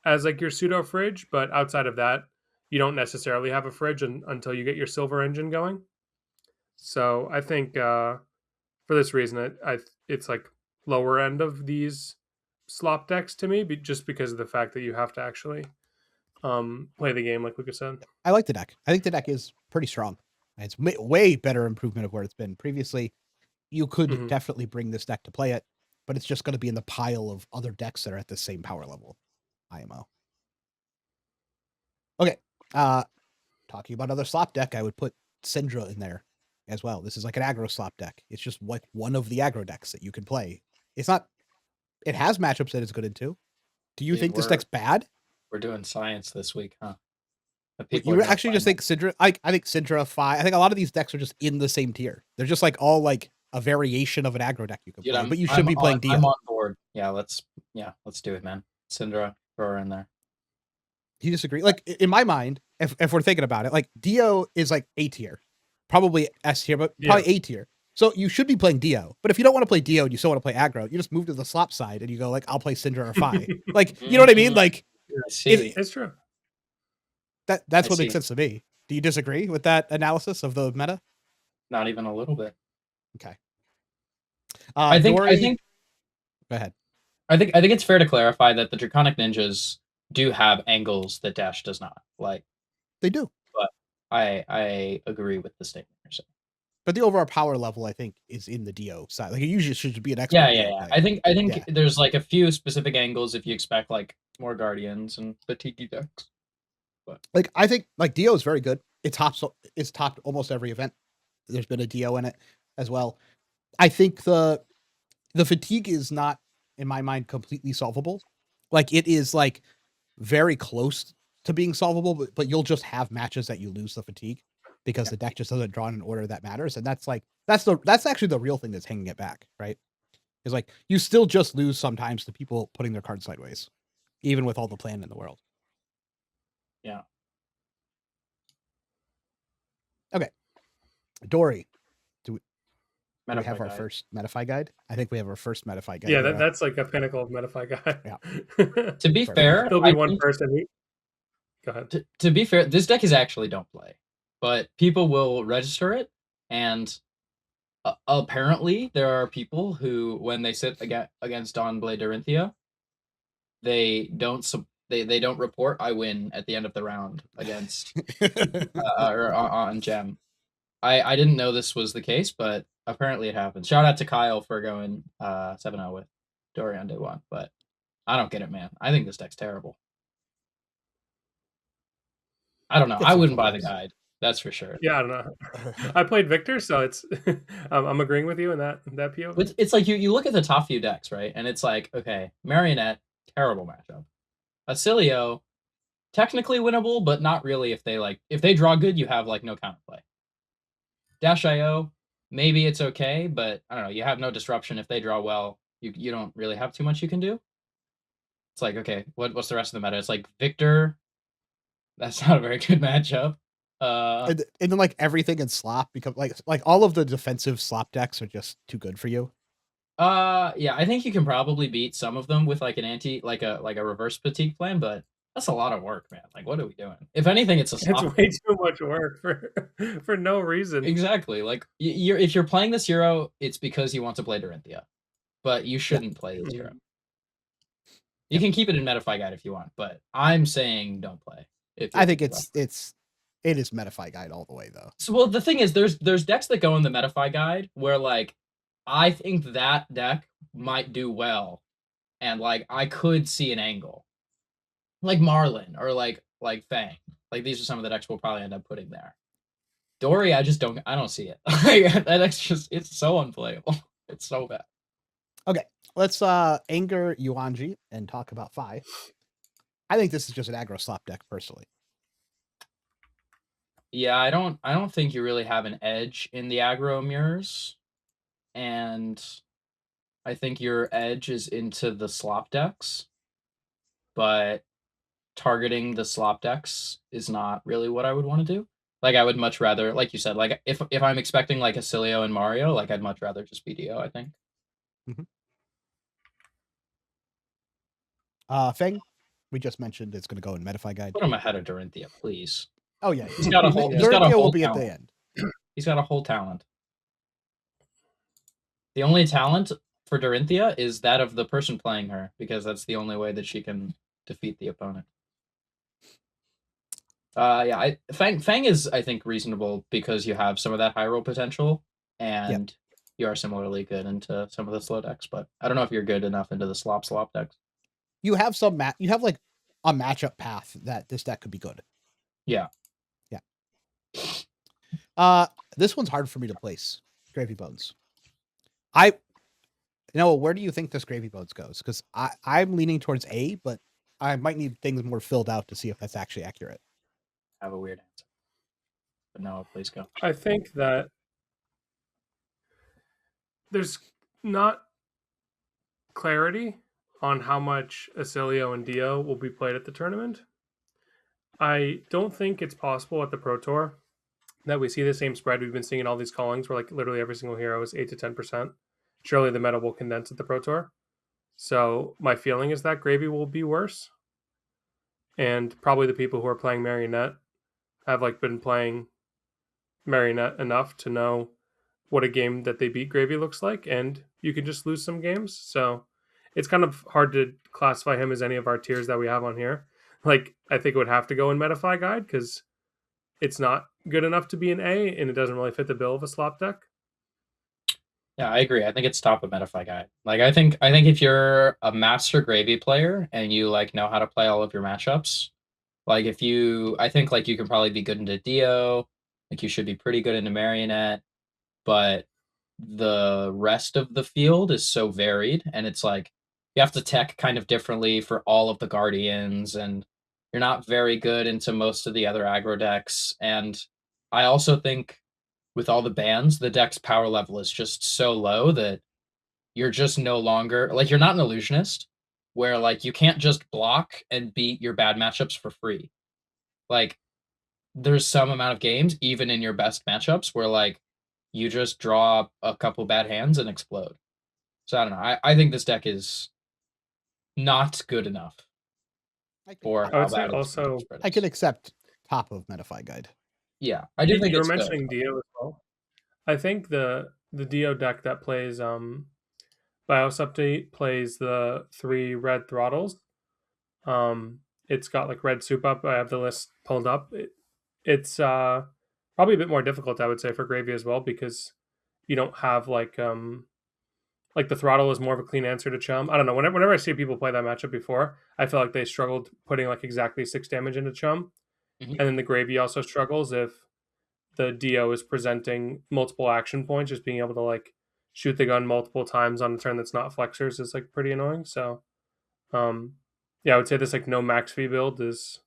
as like your pseudo fridge, but outside of that, you don't necessarily have a fridge until you get your silver engine going. So I think for this reason, it's like lower end of these slop decks to me, just because of the fact that you have to actually play the game, like Lucas said. I like the deck. I think the deck is pretty strong. It's way better improvement of where it's been previously. You could definitely bring this deck to play it, but it's just going to be in the pile of other decks that are at the same power level. IMO. Okay. Talking about another slop deck, I would put Syndra in there. as well. This is like an aggro slop deck. It's just like one of the aggro decks that you can play. It's not. It has matchups that it's good into. Do you Dude, think this deck's bad? We're doing science this week, huh? You actually just think Syndra? I think Syndra 5. I think a lot of these decks are just in the same tier. They're just like all like a variation of an aggro deck you can play. But you should be playing Dio. I'm on board. Yeah, let's do it, man. Syndra, throw her in there. You disagree? Like in my mind, if we're thinking about it, like Dio is like A tier, probably S tier, but probably A tier. So you should be playing Dio. But if you don't want to play Dio and you still want to play aggro, you just move to the slop side and you go like, I'll play Syndra or Fi. Like, you know what I mean? Like, it's true. That's what makes sense to me. Do you disagree with that analysis of the meta? Not even a little bit. Okay. I think. Go ahead. I think it's fair to clarify that the Draconic Ninjas do have angles that Dash does not. Like they do. But I agree with the statement you're saying. But the overall power level, I think, is in the Dio side. Like it usually should be an expert. Yeah. I think there's like a few specific angles if you expect like more Guardians and fatigue decks. But like I think like Dio is very good. It's topped almost every event. There's been a Dio in it as well. I think the fatigue is not, in my mind, completely solvable. Like it is like very close to being solvable, but you'll just have matches that you lose the fatigue because the deck just doesn't draw in an order that matters. And that's actually the real thing that's hanging it back, right? Is like you still just lose sometimes to people putting their cards sideways, even with all the plan in the world. Yeah. Okay. Dory. Do we Metafy have our guide. first Metafy guide? I think we have our first Metafy guide. Yeah, that's like a pinnacle of Metafy guide. Yeah. To be fair, there'll be one person. Go ahead. To be fair, this deck is actually don't play, but people will register it, and apparently there are people who, when they sit against Dawnblade Dorinthia, they don't report I win at the end of the round against or on Gem. I didn't know this was the case, but apparently it happens. Shout out to Kyle for going 7-0 with Dory on day one, but I don't get it, man. I think this deck's terrible. I don't know. I wouldn't buy the guide. That's for sure. Yeah, I don't know. I played Victor, so it's I'm agreeing with you in that POV. It's like you look at the top few decks, right? And it's like, okay, Marionette, terrible matchup. Acilio, technically winnable, but not really if they draw good, you have like no counterplay. Dash.io, maybe it's okay, but I don't know, you have no disruption. If they draw well, you don't really have too much you can do. It's like, okay, what's the rest of the meta? It's like Victor, that's not a very good matchup. And then like everything in slop becomes like all of the defensive slop decks are just too good for you. Yeah, I think you can probably beat some of them with like a reverse fatigue plan, but that's a lot of work, man. Like, what are we doing? If anything, it's way too much work for no reason. Exactly. Like if you're playing this hero, it's because you want to play Dorinthia, but you shouldn't play this hero. You can keep it in Metafy Guide if you want, but I'm saying don't play. I think it is Metafy Guide all the way though. So well, the thing is, there's decks that go in the Metafy Guide where like I think that deck might do well, and like I could see an angle, like Marlin or like Fang. Like these are some of the decks we'll probably end up putting there. Dory, I don't see it. That deck's it's so unplayable. It's so bad. Okay, let's anger Yuanji and talk about Fi. I think this is just an aggro slop deck personally. Yeah, I don't think you really have an edge in the aggro mirrors. And I think your edge is into the slop decks, but targeting the slop decks is not really what I would want to do. Like I would much rather, like you said, like if I'm expecting like Acilio and Mario, like I'd much rather just be Dio, I think. Feng, we just mentioned it's going to go in Metafy Guide. Put him ahead of Dorinthia, please. Oh yeah, he's got a whole will be talent. At the end. He's got a whole talent. The only talent for Dorinthia is that of the person playing her, because that's the only way that she can defeat the opponent. Yeah, Fang is, I think, reasonable because you have some of that high roll potential, and you are similarly good into some of the slow decks, but I don't know if you're good enough into the slop decks. You have you have like a matchup path that this deck could be good. Yeah. This one's hard for me to place. Gravy Bones. Where do you think this Gravy Bones goes? Because I'm leaning towards A, but I might need things more filled out to see if that's actually accurate. I have a weird answer. But no, please go. I think that there's not clarity on how much Acilio and Dio will be played at the tournament. I don't think it's possible at the Pro Tour that we see the same spread we've been seeing in all these callings where like literally every single hero is 8 to 10%. Surely the meta will condense at the Pro Tour. So my feeling is that Gravy will be worse. And probably the people who are playing Marionette have like been playing Marionette enough to know what a game that they beat Gravy looks like, and you can just lose some games. So it's kind of hard to classify him as any of our tiers that we have on here. Like, I think it would have to go in Metafy Guide because it's not good enough to be an A, and it doesn't really fit the bill of a slop deck. Yeah, I agree. I think it's top of Metafy Guide. Like, I think if you're a master Gravy player and you like know how to play all of your matchups, like I think like you can probably be good into Dio, like you should be pretty good into Marionette, but the rest of the field is so varied, and it's like you have to tech kind of differently for all of the Guardians, and you're not very good into most of the other aggro decks. And I also think with all the bans, the deck's power level is just so low that you're just no longer like you're not an illusionist where like you can't just block and beat your bad matchups for free. Like there's some amount of games, even in your best matchups, where like you just draw a couple bad hands and explode. So I don't know. I think this deck is not good enough for I how would say bad its also spread I is. can accept top of Metafy Guide. Yeah, I do think you were it's good. mentioning Dio as well. I think the Dio deck that plays BIOS Update plays the 3 red throttles. It's got like red soup up. I have the list pulled up. It's probably a bit more difficult, I would say, for Gravy as well because you don't have like the throttle is more of a clean answer to Chum. I don't know. Whenever I see people play that matchup before, I feel like they struggled putting like exactly 6 damage into Chum, Mhm. and then the Gravy also struggles if the Dio is presenting multiple action points. Just being able to like shoot the gun multiple times on a turn that's not flexors is like pretty annoying. So, yeah, I would say this like no max fee build is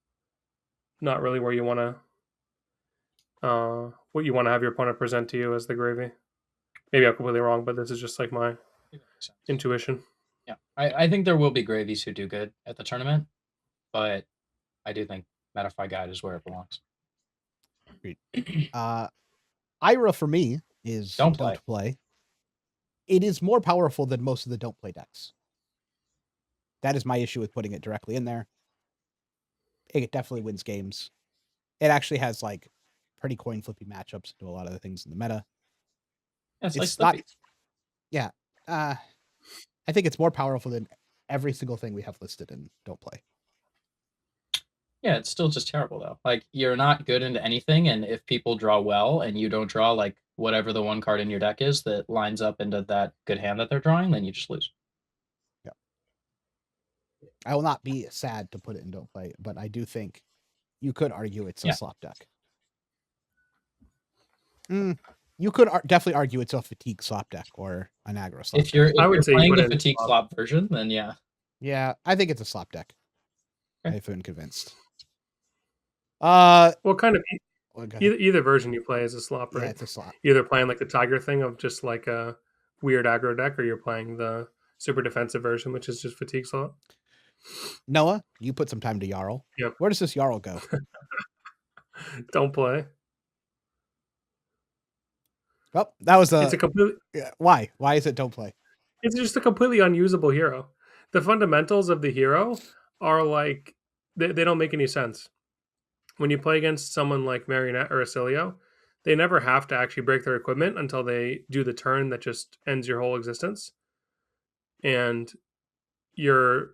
not really where you want to what you want to have your opponent present to you as the Gravy. Maybe I'm completely wrong, but this is just like my intuition. Yeah, I think there will be Gravies who do good at the tournament, but I do think Metafy Guide is where it belongs. Ira for me is Don't play. It is more powerful than most of the don't play decks. That is my issue with putting it directly in there. It definitely wins games. It actually has like pretty coin flippy matchups to a lot of the things in the meta. Yeah, it's It's like not. Yeah, I think it's more powerful than every single thing we have listed in don't play. Yeah, it's still just terrible though. Like you're not good into anything, and if people draw well and you don't draw like whatever the one card in your deck is that lines up into that good hand that they're drawing, then you just lose. Yeah. I will not be sad to put it in don't play, but I do think you could argue it's a slop deck. You could definitely argue it's a fatigue slop deck or an aggro slop If you're say playing put the in fatigue slop. slop version, then yeah. Yeah, I think it's a slop deck. Okay. I've been convinced. Well, kind of Okay. either version you play is a slop, right? Yeah, it's a slop. You're either playing like the Tiger thing of just like a weird aggro deck, or you're playing the super defensive version, which is just fatigue slop. Noah, you put some time to Yarl. Yep. Where does this Yarl go? Don't play. Well, that was It's a completely. Yeah, why? Why is it don't play? It's just a completely unusable hero. The fundamentals of the hero are like they don't make any sense. When you play against someone like Marionette or Acilio, they never have to actually break their equipment until they do the turn that just ends your whole existence. And you're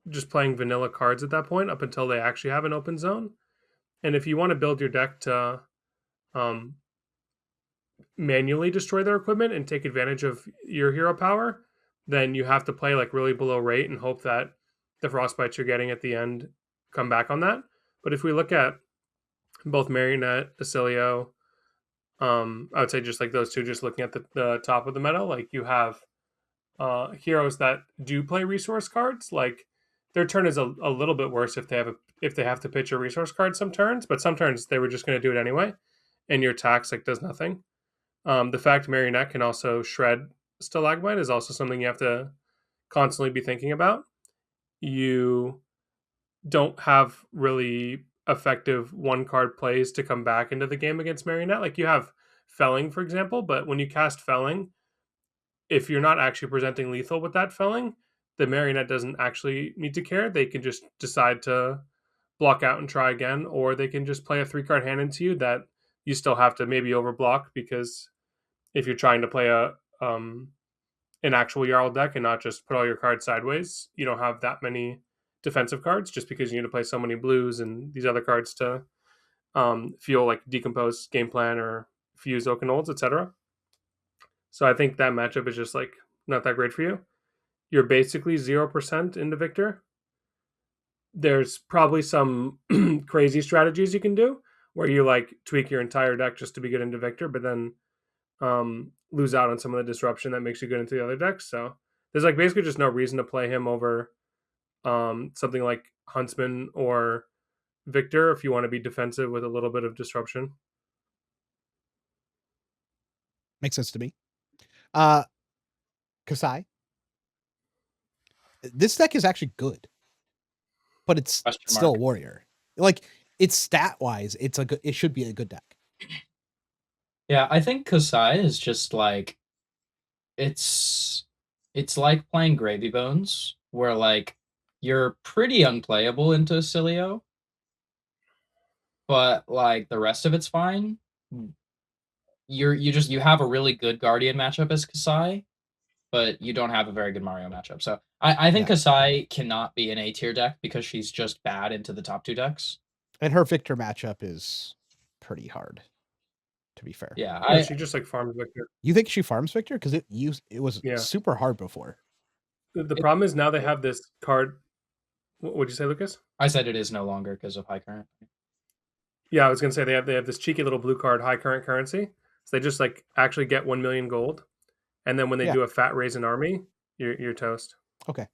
just playing vanilla cards at that point up until they actually have an open zone. And if you want to build your deck to manually destroy their equipment and take advantage of your hero power, then you have to play like really below rate and hope that the frostbites you're getting at the end come back on that. But if we look at both Marionette, Acilio, I would say just like those two, just looking at the top of the meta, like you have heroes that do play resource cards. Like their turn is a little bit worse if they have to pitch a resource card some turns, but some turns they were just going to do it anyway, and your tax like does nothing. The fact Marionette can also shred Stalagmite is also something you have to constantly be thinking about. You don't have really effective one card plays to come back into the game against Marionette. Like you have Felling, for example, but when you cast Felling, if you're not actually presenting lethal with that Felling, the Marionette doesn't actually need to care. They can just decide to block out and try again, or they can just play a 3-card hand into you that you still have to maybe overblock, because if you're trying to play an actual Yarl deck and not just put all your cards sideways, you don't have that many defensive cards, just because you need to play so many blues and these other cards to fuel like Decompose, Game Plan, or Fuse Oakenolds, etc. So I think that matchup is just like not that great for you. You're basically 0% into Victor. There's probably some crazy strategies you can do where you like tweak your entire deck just to be good into Victor, but then lose out on some of the disruption that makes you good into the other decks. So there's like basically just no reason to play him over something like Huntsman or Victor if you want to be defensive with a little bit of disruption. Makes sense to me. Kasai. This deck is actually good, but it's still a warrior. Like it's stat wise, it should be a good deck. Yeah, I think Kasai is just like it's like playing Gravy Bones, where like you're pretty unplayable into Cilio, but like the rest of it's fine. You have a really good Guardian matchup as Kasai, but you don't have a very good Mario matchup. So I think Kasai cannot be an A tier deck because she's just bad into the top 2 decks. And her Victor matchup is pretty hard, to be fair. Yeah, she just like farms Victor. You think she farms Victor? Because it was super hard before. The problem is now they have this card. What'd you say, Lucas? I said it is no longer because of high current. Yeah, I was gonna say they have this cheeky little blue card, high current currency. So they just like actually get 1 million gold, and then when they do a fat raise in army, you're toast. Okay,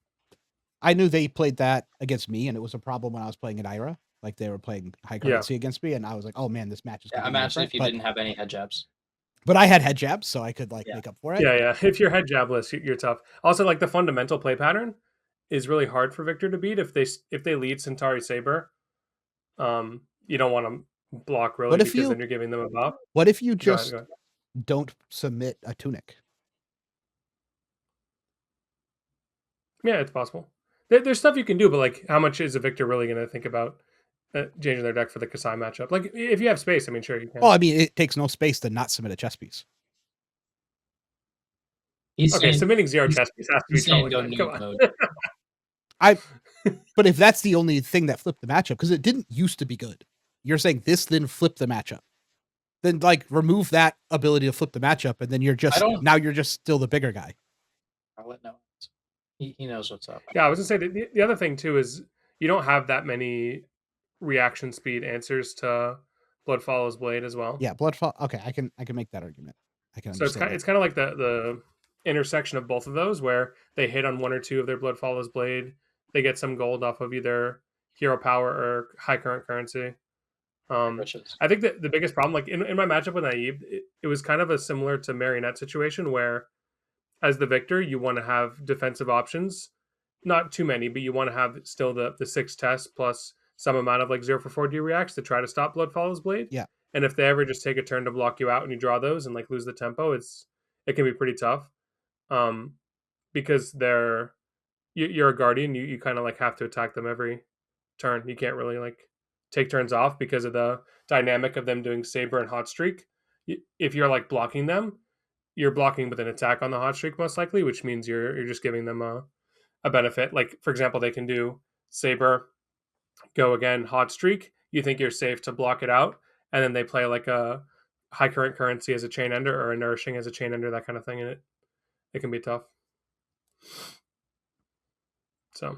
I knew they played that against me, and it was a problem when I was playing at Ira. Like they were playing high currency against me, and I was like, "Oh man, this match is." Yeah, imagine if you didn't have any head jabs. But I had head jabs, so I could like make up for it. Yeah. If you're head jabless, you're tough. Also, like the fundamental play pattern is really hard for Victor to beat if they lead Centauri Saber. You don't want to block really because then you're giving them a buff. What if you just don't submit a Tunic? Yeah, it's possible. There's stuff you can do, but like, how much is a Victor really going to think about changing their deck for the Kasai matchup? Like, if you have space, I mean, sure you can. Well, I mean, it takes no space to not submit a chess piece. Submitting 0 chess piece has to be trolling. Come on. But if that's the only thing that flipped the matchup, because it didn't used to be good, you're saying this then flipped the matchup. Then like remove that ability to flip the matchup, and then you're just still the bigger guy. I'll let know. He knows what's up. Yeah, I was gonna say the other thing too is you don't have that many reaction speed answers to Blood Follows Blade as well. Yeah, okay, I can make that argument. I can. So it's kind of like the intersection of both of those, where they hit on 1 or 2 of their Blood Follows Blade, they get some gold off of either hero power or high current currency. I think that the biggest problem, like in my matchup with Naive, it was kind of a similar to Marionette situation where as the Victor, you want to have defensive options, not too many, but you want to have still the 6 tests plus some amount of like 0 for 4D reacts to try to stop Blood Follows Blade. Yeah. And if they ever just take a turn to block you out and you draw those and like lose the tempo, it can be pretty tough. Because you're a guardian, you kind of like have to attack them every turn. You can't really like take turns off because of the dynamic of them doing Saber and Hot Streak. If you're like blocking them, you're blocking with an attack on the Hot Streak most likely, which means you're just giving them a benefit. Like for example, they can do Saber, go again, Hot Streak. You think you're safe to block it out, and then they play like a high current currency as a chain ender or a nourishing as a chain ender, that kind of thing, and it can be tough. So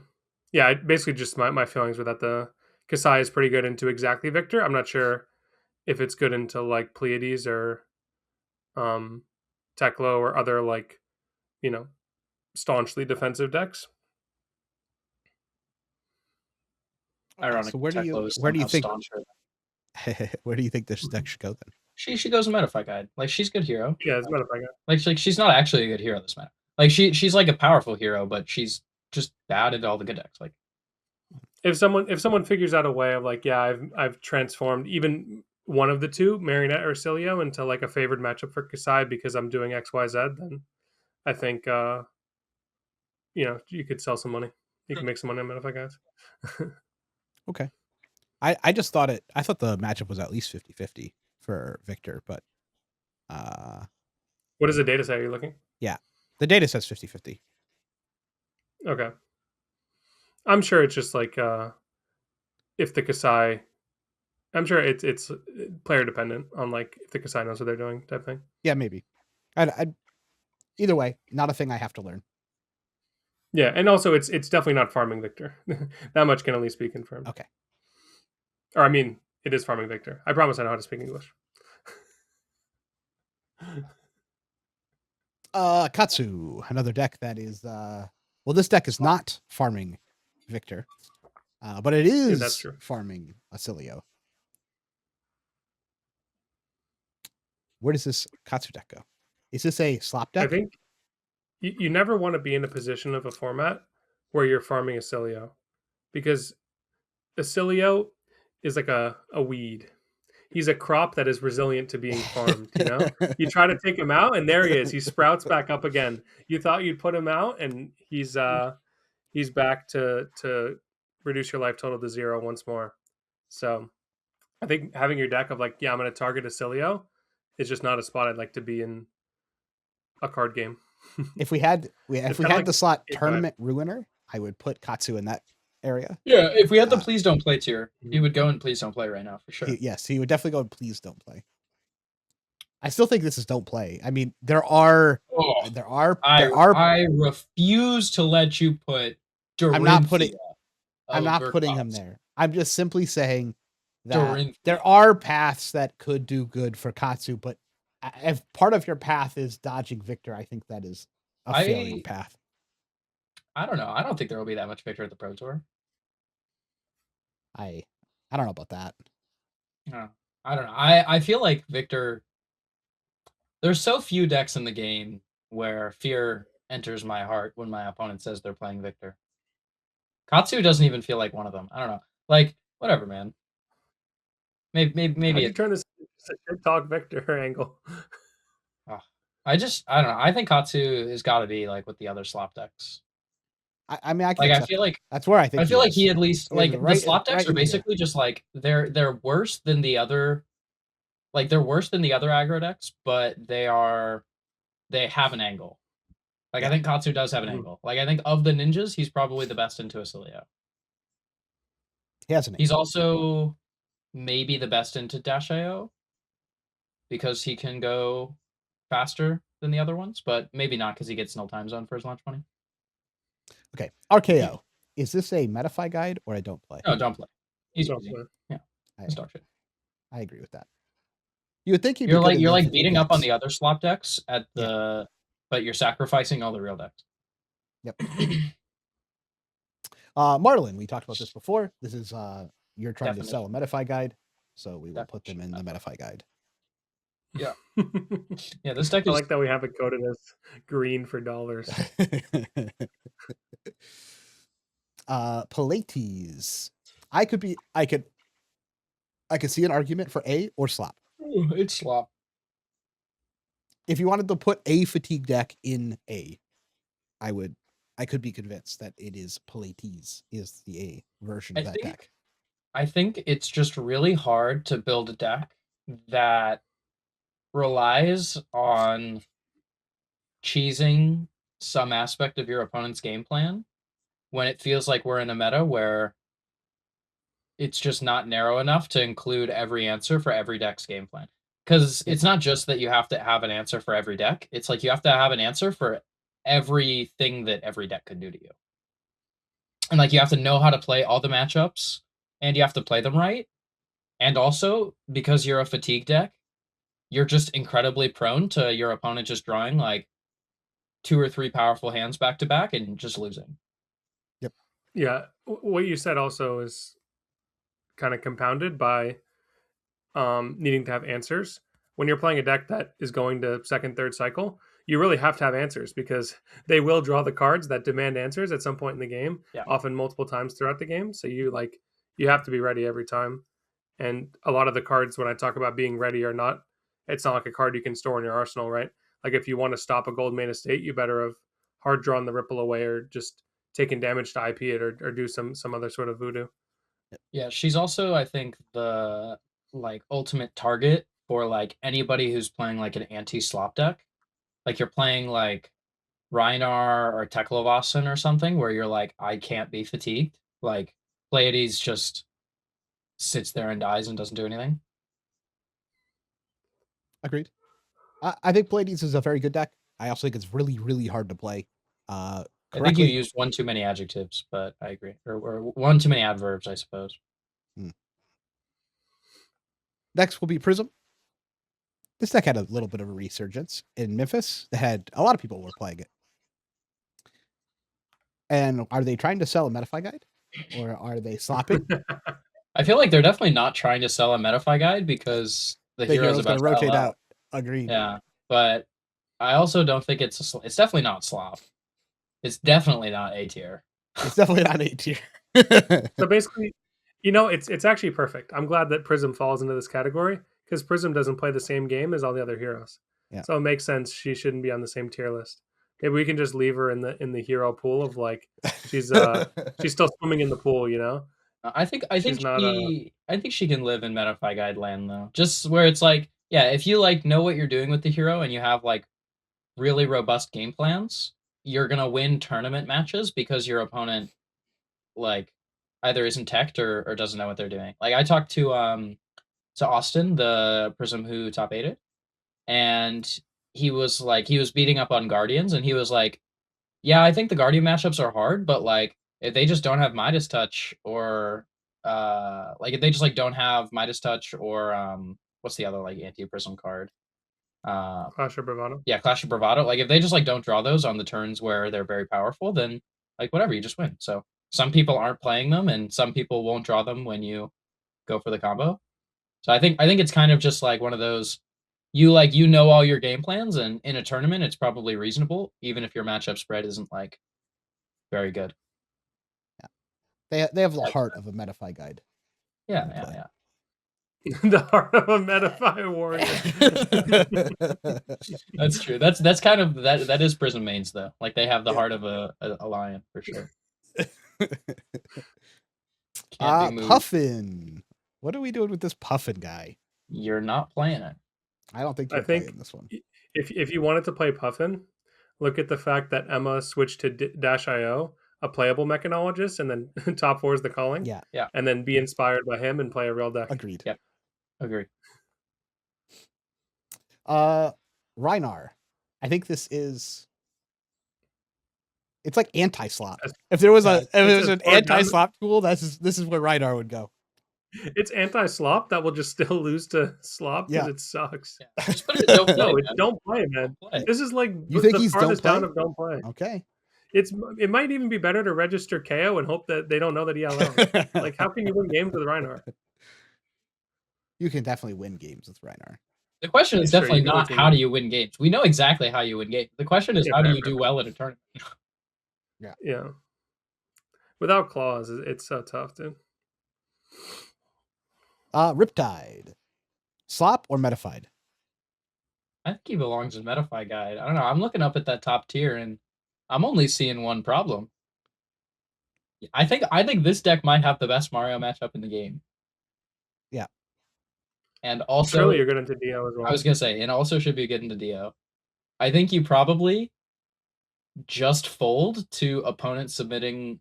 yeah, basically just my feelings were that the Kasai is pretty good into exactly Victor. I'm not sure if it's good into like Pleiades or Techlo or other like, staunchly defensive decks. Ironic. So where do you somehow think stauncher. where do you think this deck should go then? She goes meta fight guide. Like she's good hero. Yeah, it's Metagame. Like she's not actually a good hero this meta. Like she's like a powerful hero, but she's just bad at all the good decks. Like If someone figures out a way of like, yeah, I've transformed even one of the two, Marionette or Cilio, into like a favored matchup for Kasai because I'm doing XYZ, then I think you could sell some money. You can make some money on Metafy guys. Okay. I just thought I thought the matchup was at least 50-50 for Victor, but what does the data say? Are you looking? Yeah. The data says 50-50. Okay. I'm sure it's just like if the Kasai, I'm sure it's player dependent on like if the Kasai knows what they're doing type thing. Yeah, maybe. I either way, not a thing I have to learn. Yeah, and also it's definitely not farming Victor. That much can at least be confirmed. Okay. Or I mean, it is farming Victor. I promise I know how to speak English. Katsu, another deck that is well, this deck is not farming Victor, but it is that's true. farming Acilio. Where does this Katsu deck go? Is this a slop deck? I think you never want to be in a position of a format where you're farming Acilio, because Acilio is like a weed. He's a crop that is resilient to being farmed. You try to take him out, and there he is. He sprouts back up again. You thought you'd put him out, and he's back to reduce your life total to 0 once more. So I think having your deck of like, yeah, I'm going to target Acilio is just not a spot I'd like to be in a card game. If we had like the slot tournament ruiner, I would put Katsu in that area. Yeah, if we had the please don't play tier, he would go in please don't play right now for sure. He would definitely go in please don't play. I still think this is don't play. I mean, I refuse to let you put I'm not putting him there. I'm just simply saying that there are paths that could do good for Katsu, but if part of your path is dodging Victor, I think that is a failing path. I don't know. I don't think there will be that much Victor at the Pro Tour. I don't know about that. No, I don't know. I feel like Victor. There's so few decks in the game where fear enters my heart when my opponent says they're playing Victor. Katsu doesn't even feel like one of them. I don't know. Like whatever, man. Maybe you turn this into talk Victor angle. I don't know. I think Katsu has got to be like with the other slop decks. I mean, I feel like that's where I think. I feel like he at least like right, the slop decks are basically just like they're worse than the other. Like they're worse than the other aggro decks, but they have an angle. Like I think Katsu does have an angle. Like I think of the ninjas, he's probably the best into Acilio. He has an angle. He's also maybe the best into Dash IO because he can go faster than the other ones, but maybe not because he gets no time zone for his launch money. Okay, RKO. Is this a Metafy guide or I don't play? No, don't play. He's don't play. Yeah, it's dog shit. I agree with that. You would think you're like beating up on the other slop decks at the, but you're sacrificing all the real decks. Yep. Marlin, we talked about this before. This is you're trying to sell a Metafy guide, so we will put them in the Metafy guide. Yeah. Yeah, this deck is... I like that we have it coded as green for dollars. Pateses. I could see an argument for A or slop. It's slop. If you wanted to put a fatigue deck in A, I could be convinced that it is Pateses is the A version of that deck. I think it's just really hard to build a deck that relies on cheesing some aspect of your opponent's game plan when it feels like we're in a meta where it's just not narrow enough to include every answer for every deck's game plan. Because it's not just that you have to have an answer for every deck. It's like you have to have an answer for everything that every deck could do to you. And like you have to know how to play all the matchups and you have to play them right. And also, because you're a fatigue deck, you're just incredibly prone to your opponent just drawing like 2 or 3 powerful hands back to back and just losing. Yeah, what you said also is kind of compounded by needing to have answers. When you're playing a deck that is going to second, third cycle, you really have to have answers because they will draw the cards that demand answers at some point in the game, Yeah. often multiple times throughout the game. So you have to be ready every time. And a lot of the cards, when I talk about being ready or not, it's not like a card you can store in your arsenal, right? Like if you want to stop a gold main estate, you better have hard drawn the ripple away or just taken damage to IP it or do some other sort of voodoo. Yeah, she's also, I think, the like ultimate target for like anybody who's playing like an anti-slop deck. Like you're playing like Rhinar or Teklovasan or something where you're like, I can't be fatigued. Like Pleiades just sits there and dies and doesn't do anything. Agreed. I think Pleiades is a very good deck. I also think it's really, really hard to play. I think you Correctly. used one too many adjectives, but I agree. Or one too many adverbs, I suppose. Next will be Prism. This deck had a little bit of a resurgence in Memphis. They had a lot of people were playing it. And are they trying to sell a Metafy guide? Or are they slopping? I feel like they're definitely not trying to sell a Metafy guide because the hero's going about to to rotate sell out. Agreed. Yeah, but I also don't think it's it's definitely not slop. It's definitely not A tier. It's definitely not A tier. So basically, it's actually perfect. I'm glad that Prism falls into this category because Prism doesn't play the same game as all the other heroes. Yeah. So it makes sense she shouldn't be on the same tier list. Maybe we can just leave her in the hero pool of like she's still swimming in the pool, you know? I think She's not, I think she can live in Metafy guide land though. Just where it's like, yeah, if you like know what you're doing with the hero and you have like really robust game plans, you're gonna win tournament matches because your opponent like either isn't teched or doesn't know what they're doing. Like I talked to Austin, the Prism who top 8'd, and he was beating up on Guardians and he was like, yeah, I think the Guardian matchups are hard, but like if they just don't have Midas Touch or like if they just like don't have Midas Touch or what's the other like anti-prism card? Clash of Bravado. Yeah, Clash of Bravado. Like if they just like don't draw those on the turns where they're very powerful, then like whatever, you just win. So some people aren't playing them and some people won't draw them when you go for the combo. So I think it's kind of just like one of those you know all your game plans and in a tournament it's probably reasonable even if your matchup spread isn't like very good. Yeah. They have the heart of a Metafy guide. Yeah. The heart of a Metafy warrior. That's true. That's kind of that is Prism mains though. Like they have the heart of a lion for sure. Puffin. What are we doing with this Puffin guy? You're not playing it. I don't think you're playing this one. If you wanted to play Puffin, look at the fact that Emma switched to Dash.io, a playable mechanologist, and then top 4 is the calling. Yeah. And then be inspired by him and play a real deck. Agreed. Yep. Agree. Rhinar. I think this is. It's like anti-slop. If there was an anti-slop tool, this is where Rhinar would go. It's anti-slop that will just still lose to slop because it sucks. Yeah. Just put it don't play, don't play, man. Don't play. This is like you think the he's farthest don't play? down of don't play. Okay. It might even be better to register KO and hope that they don't know that he allowed. Like, how can you win games with Rhinar? You can definitely win games with Rhinar. The question is definitely not how do you win games. We know exactly how you win games. The question is how do you do well at a tournament? Yeah. Without claws, it's so tough, dude. Riptide. Slop or Metafied? I think he belongs in Metafy guide. I don't know. I'm looking up at that top tier and I'm only seeing one problem. I think this deck might have the best Mario matchup in the game. Yeah. And also surely you're good into DO as well. I was gonna say, and also should be good into DO. I think you probably just fold to opponent submitting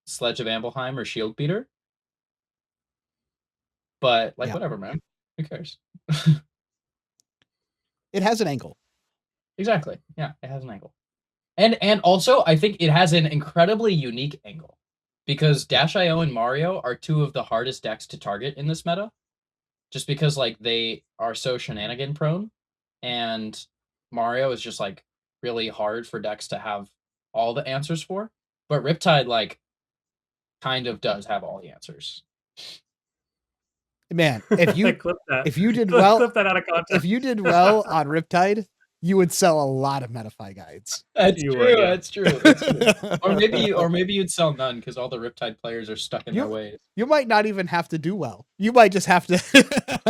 Sledge of Ambelheim or Shield Beater. But like whatever, man. Who cares? It has an angle. Exactly. Yeah, it has an angle. And also I think it has an incredibly unique angle. Because Dash.io and Mario are two of the hardest decks to target in this meta. just because like they are so shenanigan prone, and Mario is just like really hard for decks to have all the answers for. But Riptide like kind of does have all the answers. Man, if you clip that, if you did well, clip that out of context. if you did well on Riptide, you would sell a lot of Metafy guides. That's You true. would, yeah. That's true. That's true. Or maybe you'd sell none because all the Riptide players are stuck in their ways. You might not even have to do well. You might just have to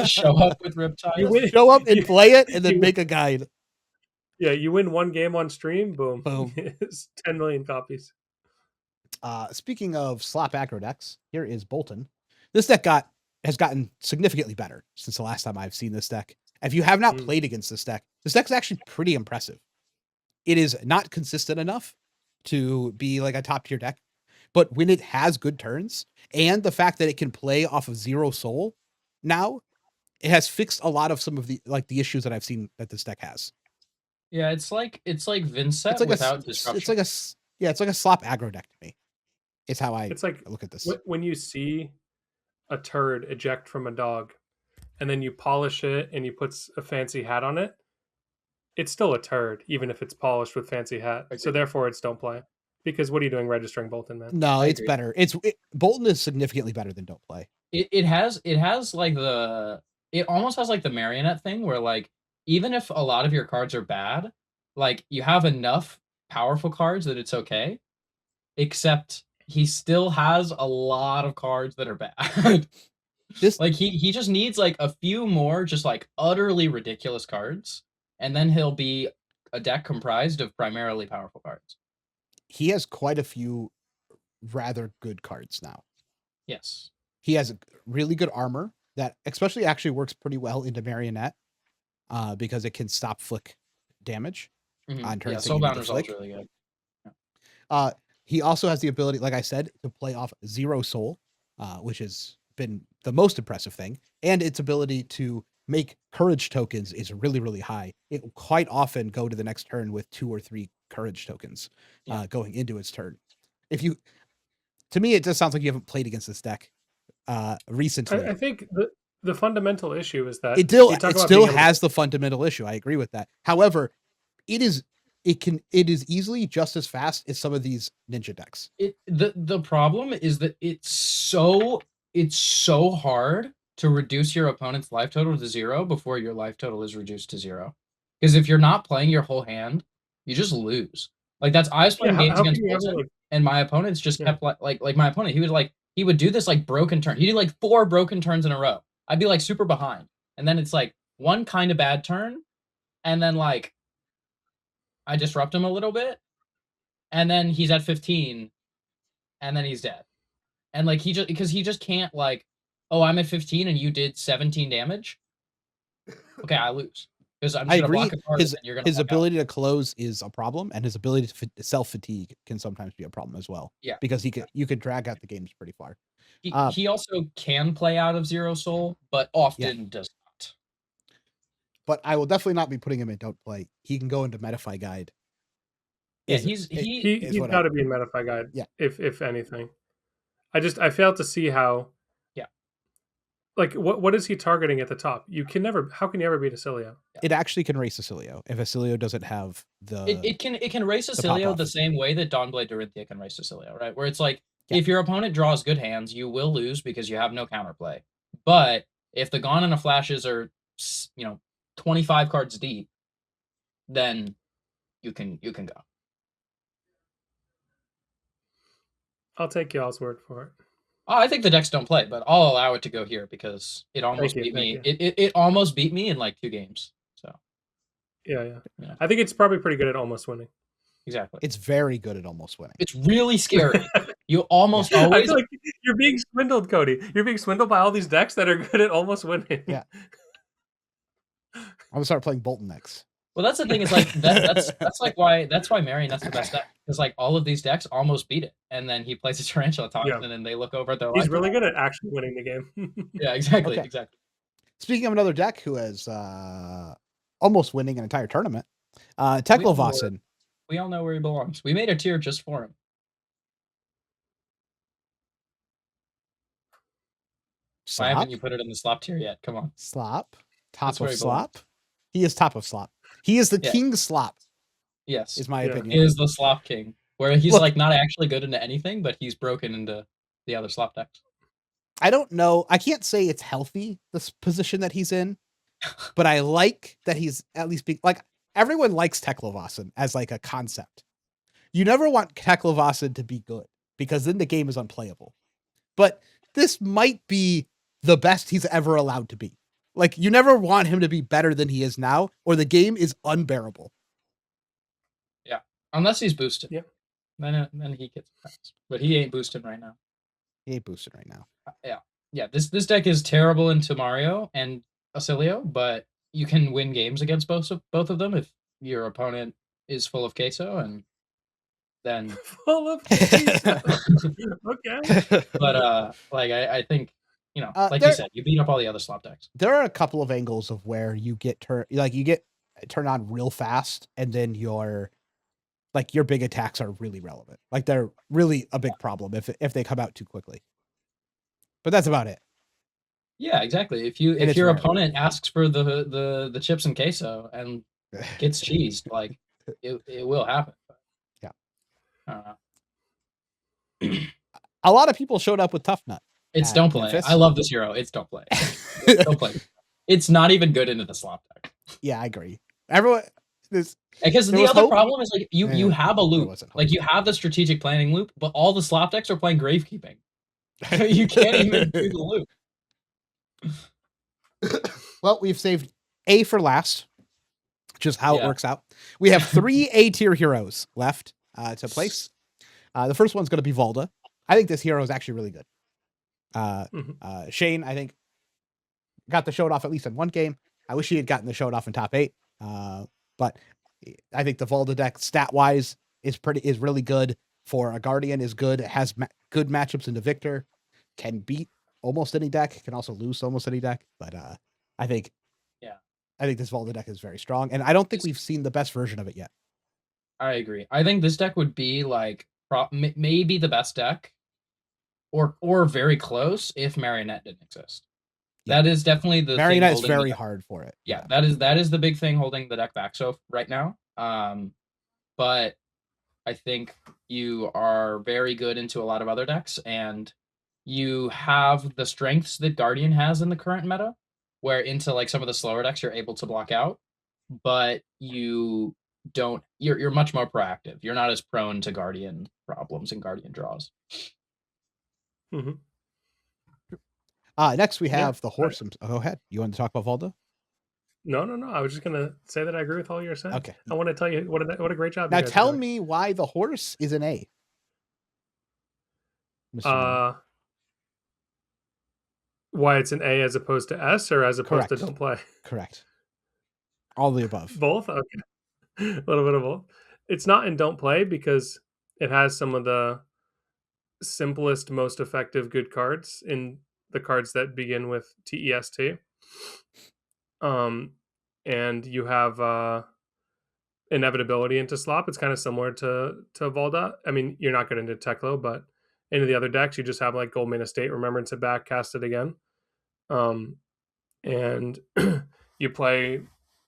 Show up with Riptide. show up and play it, and then make a guide. Yeah, you win one game on stream, boom. Boom. It's 10 million copies. Speaking of slop aggro decks, here is Bolton. This deck has gotten significantly better since the last time I've seen this deck. If you have not played against this deck's actually pretty impressive. It is not consistent enough to be like a top tier deck, but when it has good turns and the fact that it can play off of 0 soul now, it has fixed a lot of some of the issues that I've seen that this deck has. Yeah, it's like Vincet without disruption. It's like a slop aggro deck to me. It's how I look at this. When you see a turd eject from a dog and then you polish it and you put a fancy hat on it, it's still a turd, even if it's polished with fancy hat. So therefore it's don't play. Because what are you doing registering Bolton, man? No, it's better. Bolton is significantly better than don't play. It has like it almost has like the marionette thing where like even if a lot of your cards are bad, like you have enough powerful cards that it's okay. Except he still has a lot of cards that are bad. Like he just needs like a few more just like utterly ridiculous cards, and then he'll be a deck comprised of primarily powerful cards. He has quite a few rather good cards now. Yes. He has really good armor that especially actually works pretty well into marionette because it can stop flick damage on turns. Yeah, Soulbound is also really good. Yeah. He also has the ability, like I said, to play off 0 soul, which has been the most impressive thing. And its ability to make courage tokens is really, really high. It will quite often go to the next turn with 2 or 3 courage tokens going into its turn. To me, it just sounds like you haven't played against this deck recently. I think the fundamental issue is that it still has the fundamental issue. I agree with that. However, it is easily just as fast as some of these ninja decks. The problem is that it's so hard to reduce your opponent's life total to 0 before your life total is reduced to 0. Because if you're not playing your whole hand, you just lose. Like I was playing games against Bolton, and my opponents just kept like my opponent. He would do this like broken turn. He did like 4 broken turns in a row. I'd be like super behind, and then it's like one kind of bad turn, and then like I disrupt him a little bit, and then he's at 15, and then he's dead. And like he just can't like, oh, I'm at 15 and you did 17 damage. Okay, I lose because I'm just gonna block a card. His ability to close is a problem, and his ability to self fatigue can sometimes be a problem as well. Yeah, because you could drag out the games pretty far. He also can play out of 0 soul, but often does not. But I will definitely not be putting him in don't play. He can go into Metafy Guide. Yeah, he's got to be in Metafy Guide. Yeah, if anything, I failed to see how. Yeah, like what is he targeting at the top? How can you ever beat Acilio? It actually can race Acilio if Acilio doesn't have the. It can race Acilio the same way that Dawnblade Dorinthia can race Acilio, right? Where it's like if your opponent draws good hands, you will lose because you have no counterplay. But if the Gone and the Flashes are 25 cards deep, then you can go. I'll take y'all's word for it. Oh, I think the decks don't play, but I'll allow it to go here because it almost beat me. It almost beat me in like 2 games. So yeah. I think it's probably pretty good at almost winning. Exactly. It's very good at almost winning. It's really scary. You almost always. I feel like you're being swindled, Cody. You're being swindled by all these decks that are good at almost winning. Yeah. I'm gonna start playing Bolton next. Well, that's the thing. Is like that's why Marionette's the best deck, because like all of these decks almost beat it, and then he plays a Tarantula Toxin, and then they look over at their. He's really good at actually winning the game. Yeah, exactly, exactly. Speaking of another deck who has almost winning an entire tournament, Techlo Vossen. We all know where he belongs. We made a tier just for him. Why haven't Slop. you put it in the slop tier yet? Come on. Slop. Top That's where of he belongs. slop. He is top of slop. He is the Yeah. king slop, Yes. is my Yeah. opinion. He is the slop king. Where he's Look- like not actually good into anything, but he's broken into the other slop decks. I don't know. I can't say it's healthy, this position that he's in, but I like that he's at least being like, everyone likes Teklovasen as like a concept. You never want Teklovasen to be good because then the game is unplayable. But this might be the best he's ever allowed to be. Like, you never want him to be better than he is now, or the game is unbearable. Yeah. Unless he's boosted. Yep. Then he gets passed. But he ain't boosted right now. He ain't boosted right now. Yeah. This deck is terrible into Mario and Acilio, but you can win games against both of them if your opponent is full of queso, and then Full of queso. Okay. but like I think, you know, like there- you said, you beat up all the other slop decks. There are a couple of angles of where you get turned on real fast, and then your big attacks are really relevant. Like, they're really a big problem if they come out too quickly. But that's about it. Yeah, exactly. If it's your rare. opponent asks for the chips and queso and gets cheesed, like it will happen. Yeah. I don't know. A lot of people showed up with Tough Nut. It's at don't play. Memphis. I love this hero. It's don't play. Don't play. It's not even good into the slop deck. Yeah, I agree. Everyone, Because There the was other hope. problem is like you Yeah, have a there loop. wasn't hope. Like you have the strategic planning loop, but all the slop decks are playing gravekeeping. You can't even do the loop. Well, we've saved A for last, just how it Yeah. works out. We have 3 A tier heroes left to place. The first one's going to be Valda. I think this hero is actually really good. Shane, I think, got the show off at least in one game. I wish he had gotten the show off in top 8. But I think the Valda deck stat wise is really good. For a Guardian is good. It has good matchups into Victor. Can beat almost any deck. Can also lose almost any deck. But I think this Valda deck is very strong, and I don't think we've seen the best version of it yet. I agree. I think this deck would be like maybe the best deck, or very close if Marionette didn't exist. Yeah. That is definitely the Marionette thing is holding very the deck. hard for it. Yeah, that is the big thing holding the deck back so right now. But I think you are very good into a lot of other decks, and you have the strengths that Guardian has in the current meta, where into like some of the slower decks you're able to block out, but you're much more proactive. You're not as prone to Guardian problems and Guardian draws. Mm-hmm. Next we have the horse. Go ahead. You want to talk about Valda? No. I was just gonna say that I agree with all you're saying. Okay. I want to tell you what a great job. Now you guys are tell doing. me why the horse is an A. Mr. Miller. Why it's an A as opposed to S, or as opposed to Correct. don't play? Correct. All the above. Both? Okay. A little bit of both. It's not in don't play because it has some of the simplest, most effective good cards in the cards that begin with TEST. And you have inevitability into slop. It's kind of similar to Valda. I mean, you're not good into Techlo, but into the other decks, you just have like Goldman Estate, Remembrance it back, cast it again. And you play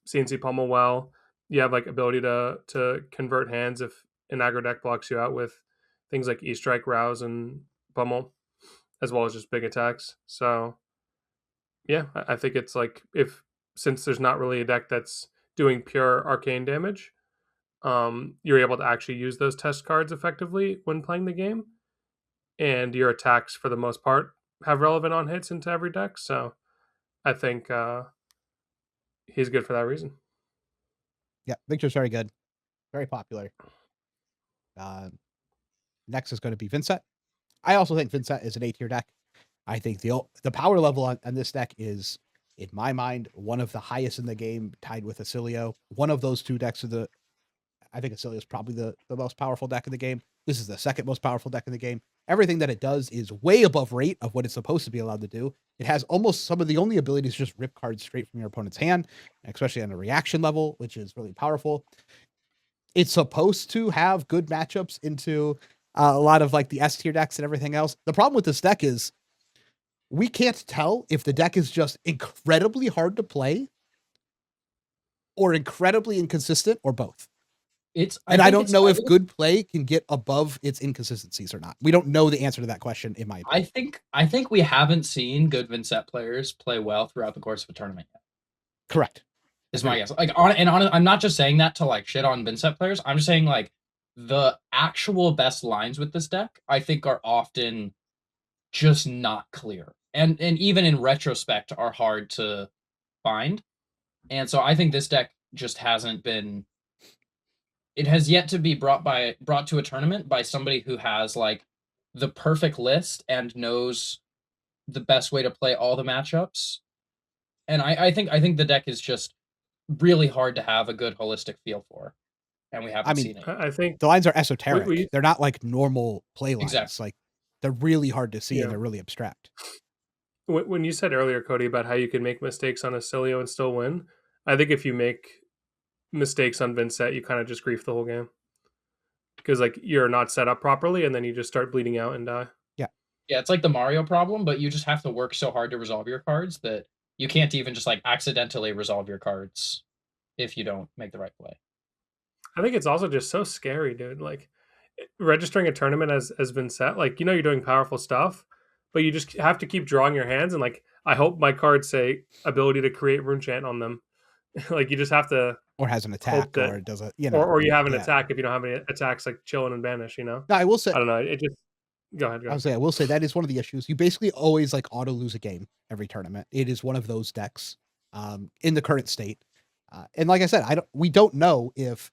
CNC Pummel well. You have like ability to convert hands if an aggro deck blocks you out with things like E-Strike, Rouse, and Pummel, as well as just big attacks. So yeah, I think it's like since there's not really a deck that's doing pure arcane damage, you're able to actually use those test cards effectively when playing the game, and your attacks for the most part have relevant on hits into every deck. So I think he's good for that reason. Yeah, Victor's very good. Very popular. Next is going to be Vincet. I also think Vincet is an A tier deck. I think the power level on this deck is, in my mind, one of the highest in the game, tied with Acilio. One of those two decks I think Acilio is probably the most powerful deck in the game. This is the second most powerful deck in the game. Everything that it does is way above rate of what it's supposed to be allowed to do. It has almost some of the only abilities to just rip cards straight from your opponent's hand, especially on a reaction level, which is really powerful. It's supposed to have good matchups into a lot of like the S tier decks and everything else. The problem with this deck is we can't tell if the deck is just incredibly hard to play or incredibly inconsistent or both. I don't know if good play can get above its inconsistencies or not. We don't know the answer to that question, in my opinion. I think we haven't seen good Vincet players play well throughout the course of a tournament yet. Correct. Is my guess. Like I'm not just saying that to like shit on Vincet players. I'm just saying like the actual best lines with this deck, I think, are often just not clear. And even in retrospect are hard to find. And so I think this deck just hasn't been, it has yet to be brought to a tournament by somebody who has like the perfect list and knows the best way to play all the matchups. And I think the deck is just really hard to have a good holistic feel for. And we haven't seen it. I think the lines are esoteric. They're not like normal play lines. Exactly. Like they're really hard to see and they're really abstract. When you said earlier, Cody, about how you can make mistakes on Acilio and still win, I think if you make mistakes on Vincet, you kind of just grief the whole game. Because like you're not set up properly and then you just start bleeding out and die. Yeah, it's like the Mario problem, but you just have to work so hard to resolve your cards that you can't even just like accidentally resolve your cards if you don't make the right play. I think it's also just so scary, dude. Like registering a tournament as Vincet, like, you know, you're doing powerful stuff, but you just have to keep drawing your hands. And like, I hope my cards say ability to create rune chant on them. Like you just have to, or has an attack, that, or does it, you know, or you have an attack if you don't have any attacks, like chilling and banish, you know. No, I will say, I don't know. It just go ahead. I will say that is one of the issues. You basically always like auto lose a game every tournament. It is one of those decks in the current state. And like I said, we don't know if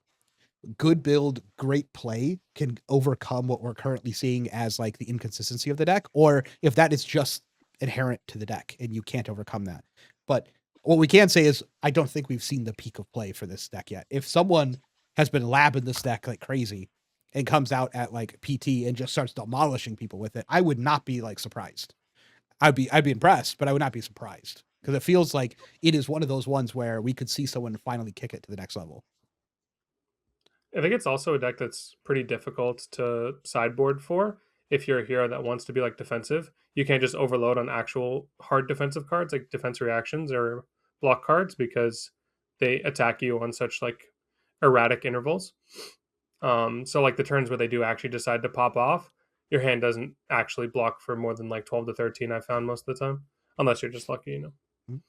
good build, great play can overcome what we're currently seeing as like the inconsistency of the deck, or if that is just inherent to the deck and you can't overcome that. But what we can say is I don't think we've seen the peak of play for this deck yet. If someone has been labbing this deck like crazy and comes out at like PT and just starts demolishing people with it, I would not be like surprised. I'd be impressed, but I would not be surprised because it feels like it is one of those ones where we could see someone finally kick it to the next level. I think it's also a deck that's pretty difficult to sideboard for if you're a hero that wants to be like defensive. You can't just overload on actual hard defensive cards like defense reactions or block cards because they attack you on such like erratic intervals. So like the turns where they do actually decide to pop off, your hand doesn't actually block for more than like 12 to 13, I found most of the time, unless you're just lucky, you know.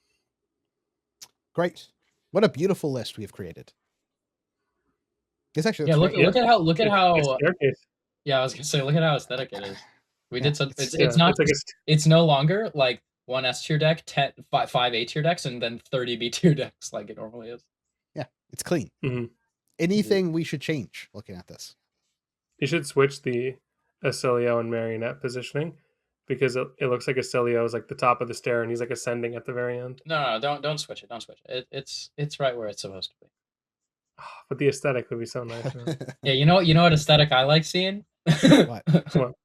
Great. What a beautiful list we've created. It's actually, look at how yeah, I was gonna say, look at how aesthetic it is. We did some. It's no longer like one S tier deck, 5 A tier decks, and then 30 B tier decks like it normally is. Yeah, it's clean. Mm-hmm. Anything we should change looking at this? You should switch the Acilio and Marionette positioning because it looks like Acilio is like the top of the stair and he's like ascending at the very end. No, don't switch it. Don't switch it. It's right where it's supposed to be. But the aesthetic would be so nice. Yeah, you know what aesthetic I like seeing? What?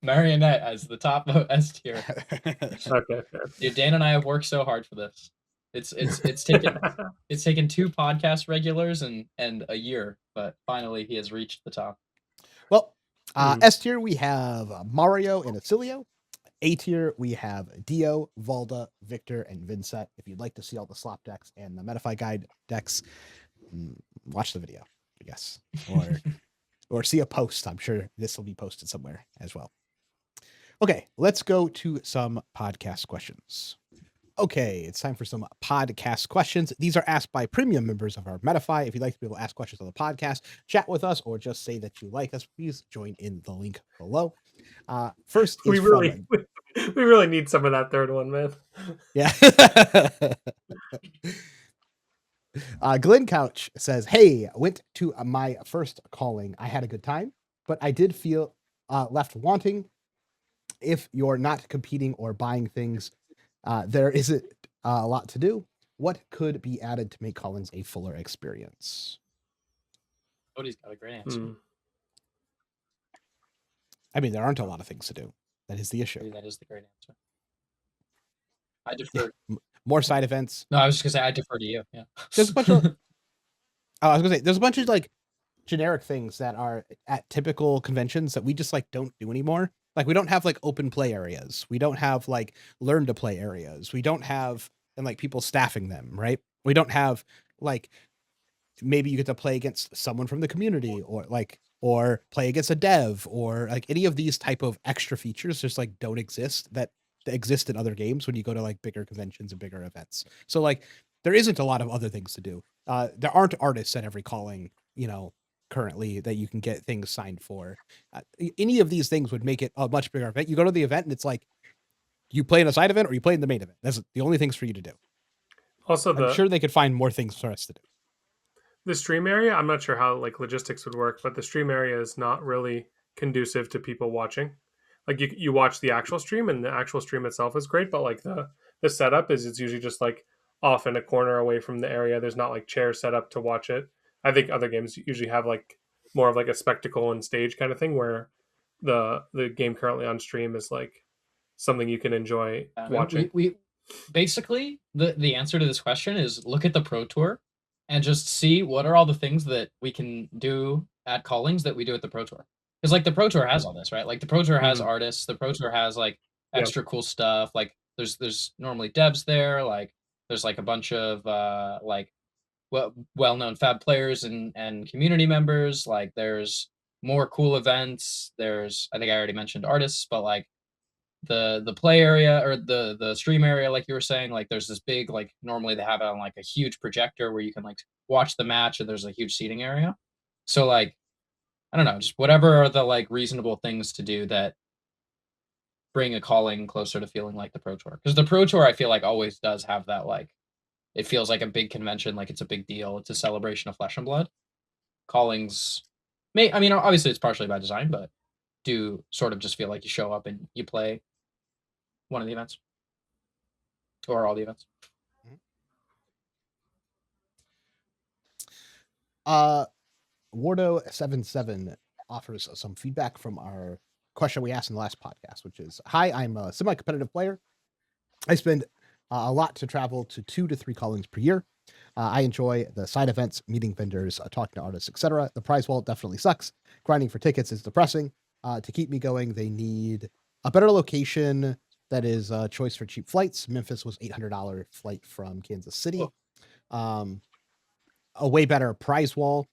Marionette as the top of S tier. Okay, fair. Dude, Dan and I have worked so hard for this. It's taken 2 podcast regulars and a year, but finally he has reached the top. Well, S tier we have Mario and Acilio. A tier we have Dio, Valda, Victor, and Vincet. If you'd like to see all the slop decks and the Metafy guide decks, watch the video, I guess, or see a post. I'm sure this will be posted somewhere as well. Okay, let's go to some podcast questions. Okay, it's time for some podcast questions. These are asked by premium members of our Metafy. If you'd like to be able to ask questions on the podcast, chat with us, or just say that you like us, please join in the link below. First, we really need some of that third one, man. Yeah. Glenn Couch says, "Hey, went to my first calling. I had a good time, but I did feel left wanting. If you're not competing or buying things, there isn't a lot to do. What could be added to make callings a fuller experience?" Cody's got a great answer. I mean, there aren't a lot of things to do. That is the issue. That is the great answer. I defer. More side events. No, I was just gonna say I defer to you. Yeah. There's a bunch of. I was gonna say there's a bunch of like generic things that are at typical conventions that we just like don't do anymore. Like we don't have like open play areas. We don't have like learn to play areas. We don't have and like people staffing them, right? We don't have like maybe you get to play against someone from the community or play against a dev or like any of these type of extra features just like don't exist that exist in other games when you go to like bigger conventions and bigger events. So like there isn't a lot of other things to do. There aren't artists at every calling, currently that you can get things signed for. Any of these things would make it a much bigger event. You go to the event and it's like you play in a side event or you play in the main event. That's the only things for you to do. Also, I'm sure they could find more things for us to do. The stream area, I'm not sure how like logistics would work, but the stream area is not really conducive to people watching. Like you watch the actual stream and the actual stream itself is great, but like the setup is it's usually just like off in a corner away from the area. There's not like chairs set up to watch it. I think other games usually have like more of like a spectacle and stage kind of thing where the game currently on stream is like something you can enjoy watching. We basically the answer to this question is look at the Pro Tour and just see what are all the things that we can do at callings that we do at the Pro Tour. Because like the Pro Tour has all this, right? Like the Pro Tour has artists, the Pro Tour has like extra cool stuff. Like there's normally devs there, like there's like a bunch of like well-known FAB players and community members. Like there's more cool events. There's I think I already mentioned artists, but like the play area or the stream area, like you were saying, like there's this big like normally they have it on like a huge projector where you can like watch the match and there's a huge seating area. So like I don't know, just whatever are the like reasonable things to do that bring a calling closer to feeling like the Pro Tour. Because the Pro Tour I feel like always does have that like it feels like a big convention, like it's a big deal. It's a celebration of flesh and blood. Callings I mean obviously it's partially by design, but do sort of just feel like you show up and you play one of the events or all the events. Wardo77 offers some feedback from our question we asked in the last podcast, which is, hi, I'm a semi-competitive player. I spend a lot to travel to 2 to 3 callings per year. I enjoy the side events, meeting vendors, talking to artists, etc. The prize wall definitely sucks. Grinding for tickets is depressing. To keep me going, they need a better location that is a choice for cheap flights. Memphis was $800 flight from Kansas City. A way better prize wall.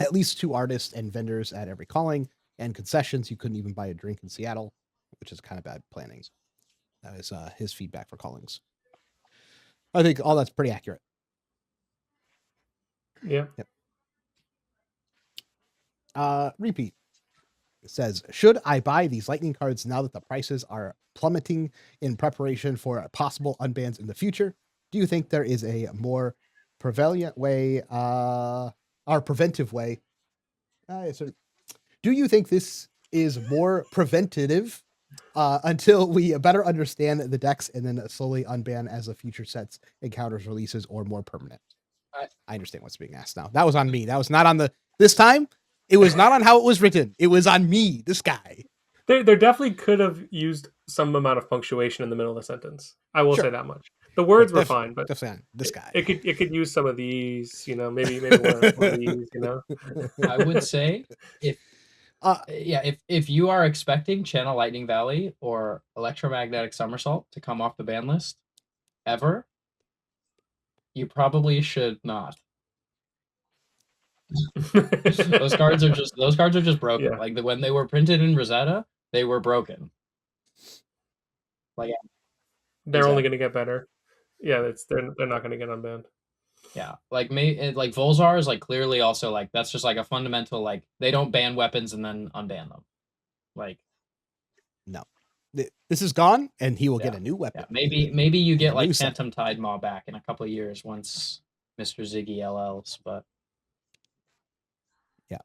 At least 2 artists and vendors at every calling, and concessions. You couldn't even buy a drink in Seattle, which is kind of bad planning. That is his feedback for callings. I think all that's pretty accurate. Yeah. Yep. Repeat says, should I buy these lightning cards now that the prices are plummeting in preparation for possible unbans in the future? Do you think there is a more prevalent way, or preventive way? Do you think this is more preventative until we better understand the decks and then slowly unban as the future sets, encounters, releases, or more permanent? I understand what's being asked now. That was on me. That was not on this time. It was not on how it was written. It was on me, this guy. There definitely could have used some amount of punctuation in the middle of the sentence. I will say that much. The words were fine, but definitely on this guy. It could use some of these, maybe one of these, I would say if you are expecting Channel Lightning Valley or Electromagnetic Somersault to come off the ban list ever, you probably should not. those cards are just broken. Yeah. Like when they were printed in Rosetta, they were broken. Like they're only going to get better. Yeah, they're not going to get unbanned. Yeah, like Volzar is like clearly also like that's just like a fundamental like they don't ban weapons and then unban them. Like no, this is gone, and he will get a new weapon. Yeah, maybe you get like Phantom Tide Maw back in a couple of years once Mr. Ziggy LLs, but yeah,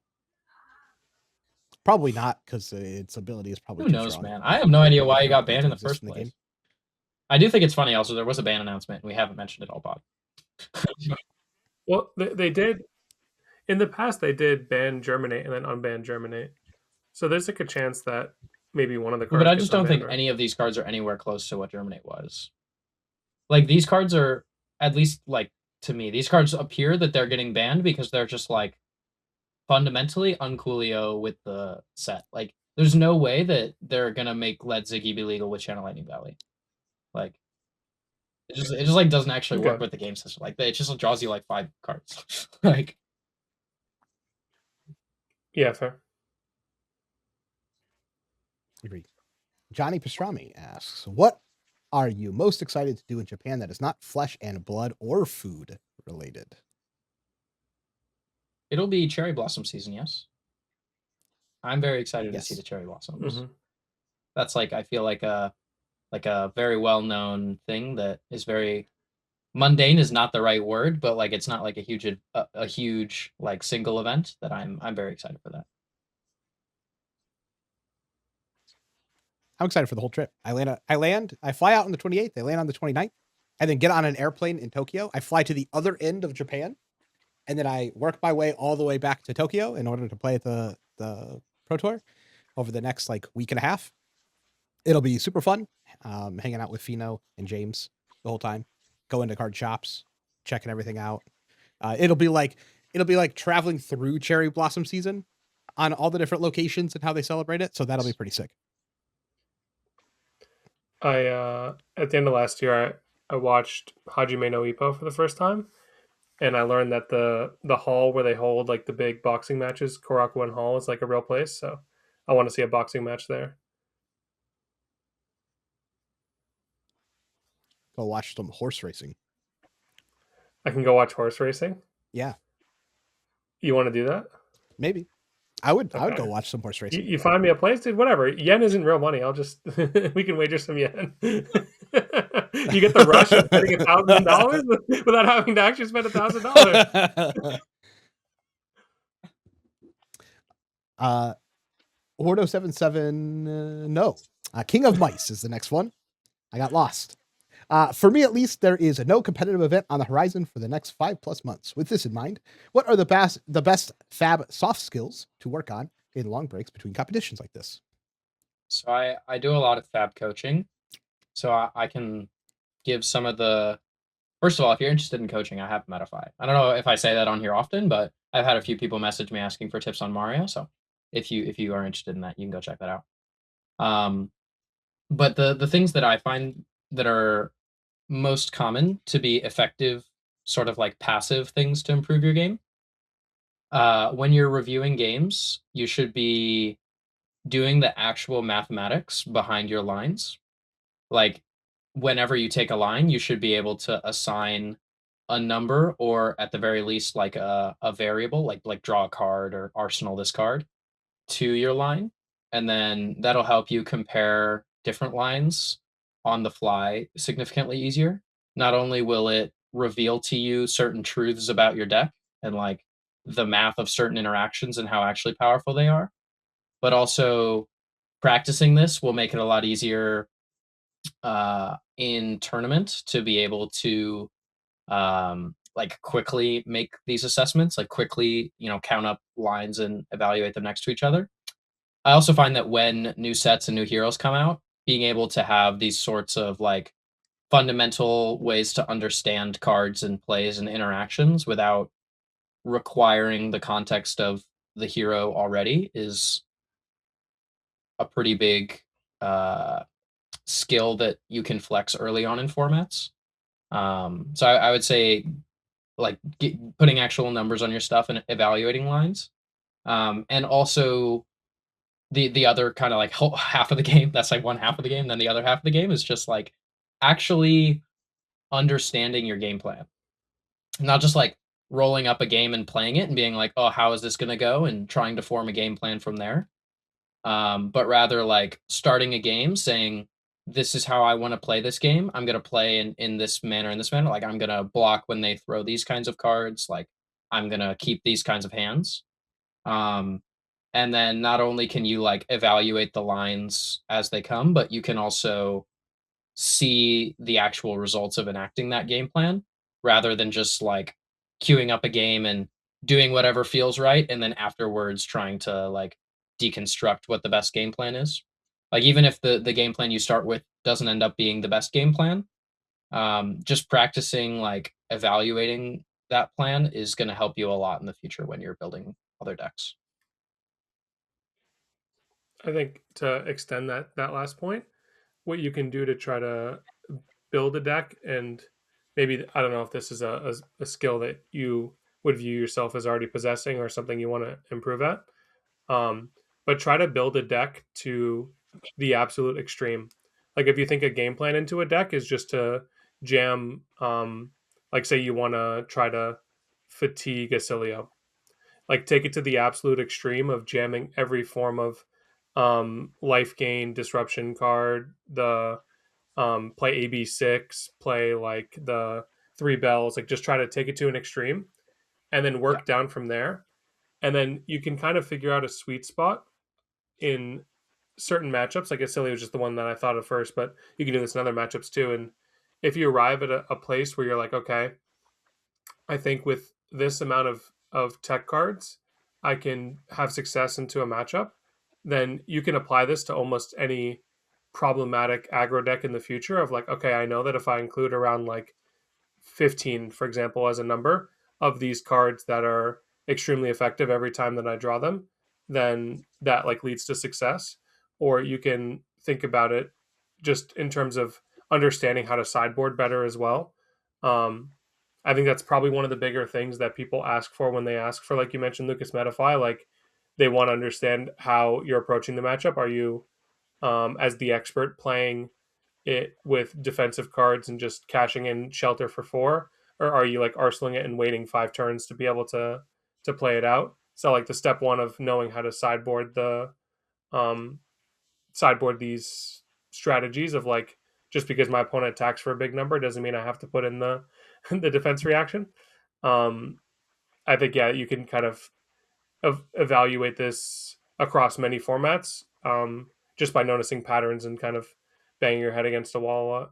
probably not because its ability is probably who knows, man. I have no idea why he got banned in the first place. I do think it's funny. Also, there was a ban announcement, and we haven't mentioned it all, Bob. Well, they did in the past. They did ban Germinate and then unban Germinate. So there's like a chance that maybe one of the cards. But I just don't think any of these cards are anywhere close to what Germinate was. Like these cards are, at least like to me, these cards appear that they're getting banned because they're just like fundamentally uncoolio with the set. Like there's no way that they're gonna make Let Ziggy be legal with Channel Lightning Valley. Like it just like doesn't actually work with the game system. Like it just draws you like 5 cards. Like Yeah, fair. Agreed. Johnny Pastrami asks, what are you most excited to do in Japan that is not flesh and blood or food related? it'll be cherry blossom season, yes. I'm very excited to see Yes. the cherry blossoms. Mhm. That's like I feel like a very well known thing that is very mundane is not the right word, but like it's not like a huge like single event that I'm very excited for that. I'm excited for the whole trip. I fly out on the 28th, I land on the 29th, and then get on an airplane in Tokyo. I fly to the other end of Japan, and then I work my way all the way back to Tokyo in order to play at the Pro Tour over the next like week and a half. It'll be super fun, hanging out with Fino and James the whole time, going to card shops, checking everything out. It'll be like traveling through cherry blossom season on all the different locations and how they celebrate it. So that'll be pretty sick. I at the end of last year, I watched Hajime no Ippo for the first time, and I learned that the hall where they hold like the big boxing matches, Korakuen Hall, is like a real place. So I want to see a boxing match there. Go watch some horse racing. I can go watch horse racing. Yeah, You want to do that? maybe. I would Okay. go watch some horse racing. You find me a place, dude. Whatever. Yen isn't real money. I'll just we can wager some yen. You get the rush of spending $1,000 without having to actually spend $1,000. Ordo77, no. King of Mice is the next one. I got lost. For me, at least, there is no competitive event on the horizon for the next 5+ months. With this in mind, what are the best FAB soft skills to work on in long breaks between competitions like this? So I do a lot of FAB coaching. So I can give some of the first of all, if you're interested in coaching, I have Metafy. I don't know if I say that on here often, but I've had a few people message me asking for tips on Mario. So if you are interested in that, you can go check that out. But the things that I find that are most common to be effective, sort of like passive things to improve your game. When you're reviewing games, you should be doing the actual mathematics behind your lines. Like whenever you take a line, you should be able to assign a number or at the very least like a variable, like draw a card or arsenal this card to your line. And then that'll help you compare different lines on the fly significantly easier. Not only will it reveal to you certain truths about your deck and like the math of certain interactions and how actually powerful they are, but also practicing this will make it a lot easier in tournament to be able to like quickly make these assessments, like quickly, count up lines and evaluate them next to each other. I also find that when new sets and new heroes come out, being able to have these sorts of like fundamental ways to understand cards and plays and interactions without requiring the context of the hero already is a pretty big skill that you can flex early on in formats. So I would say like putting actual numbers on your stuff and evaluating lines, and also the other kind of like half of the game. That's like one half of the game. Then the other half of the game is just like actually understanding your game plan, not just like rolling up a game and playing it and being like, oh, how is this going to go, and trying to form a game plan from there. But rather like starting a game saying, this is how I want to play this game. I'm going to play in this manner, in this manner. Like I'm going to block when they throw these kinds of cards. Like I'm going to keep these kinds of hands. Um, and then not only can you like evaluate the lines as they come, but you can also see the actual results of enacting that game plan rather than just like queuing up a game and doing whatever feels right and then afterwards trying to like deconstruct what the best game plan is. Like even if the game plan you start with doesn't end up being the best game plan, just practicing like evaluating that plan is going to help you a lot in the future when you're building other decks. I think to extend that last point, what you can do to try to build a deck, and maybe I don't know if this is a skill that you would view yourself as already possessing or something you want to improve at. But try to build a deck to the absolute extreme. Like if you think a game plan into a deck is just to jam, like say you want to try to fatigue Acilio, like take it to the absolute extreme of jamming every form of life gain disruption card, the play AB6, play like the three bells, like just try to take it to an extreme and then work down from there. And then you can kind of figure out a sweet spot in certain matchups. Like Acilio was just the one that I thought of first, but you can do this in other matchups too. And if you arrive at a place where you're like, okay, I think with this amount of tech cards, I can have success into a matchup, then you can apply this to almost any problematic aggro deck in the future of like, okay, I know that if I include around like 15, for example, as a number of these cards that are extremely effective every time that I draw them, then that like leads to success. Or you can think about it just in terms of understanding how to sideboard better as well. Um, I think that's probably one of the bigger things that people ask for when they ask for, like you mentioned, Lucas Metafy. Like they want to understand how you're approaching the matchup. Are you, as the expert, playing it with defensive cards and just cashing in shelter for 4, or are you like arsenaling it and waiting 5 turns to be able to play it out? So like the step one of knowing how to um, sideboard these strategies of like, just because my opponent attacks for a big number doesn't mean I have to put in the the defense reaction. Um, I think you can kind of evaluate this across many formats, just by noticing patterns and kind of banging your head against a wall a lot.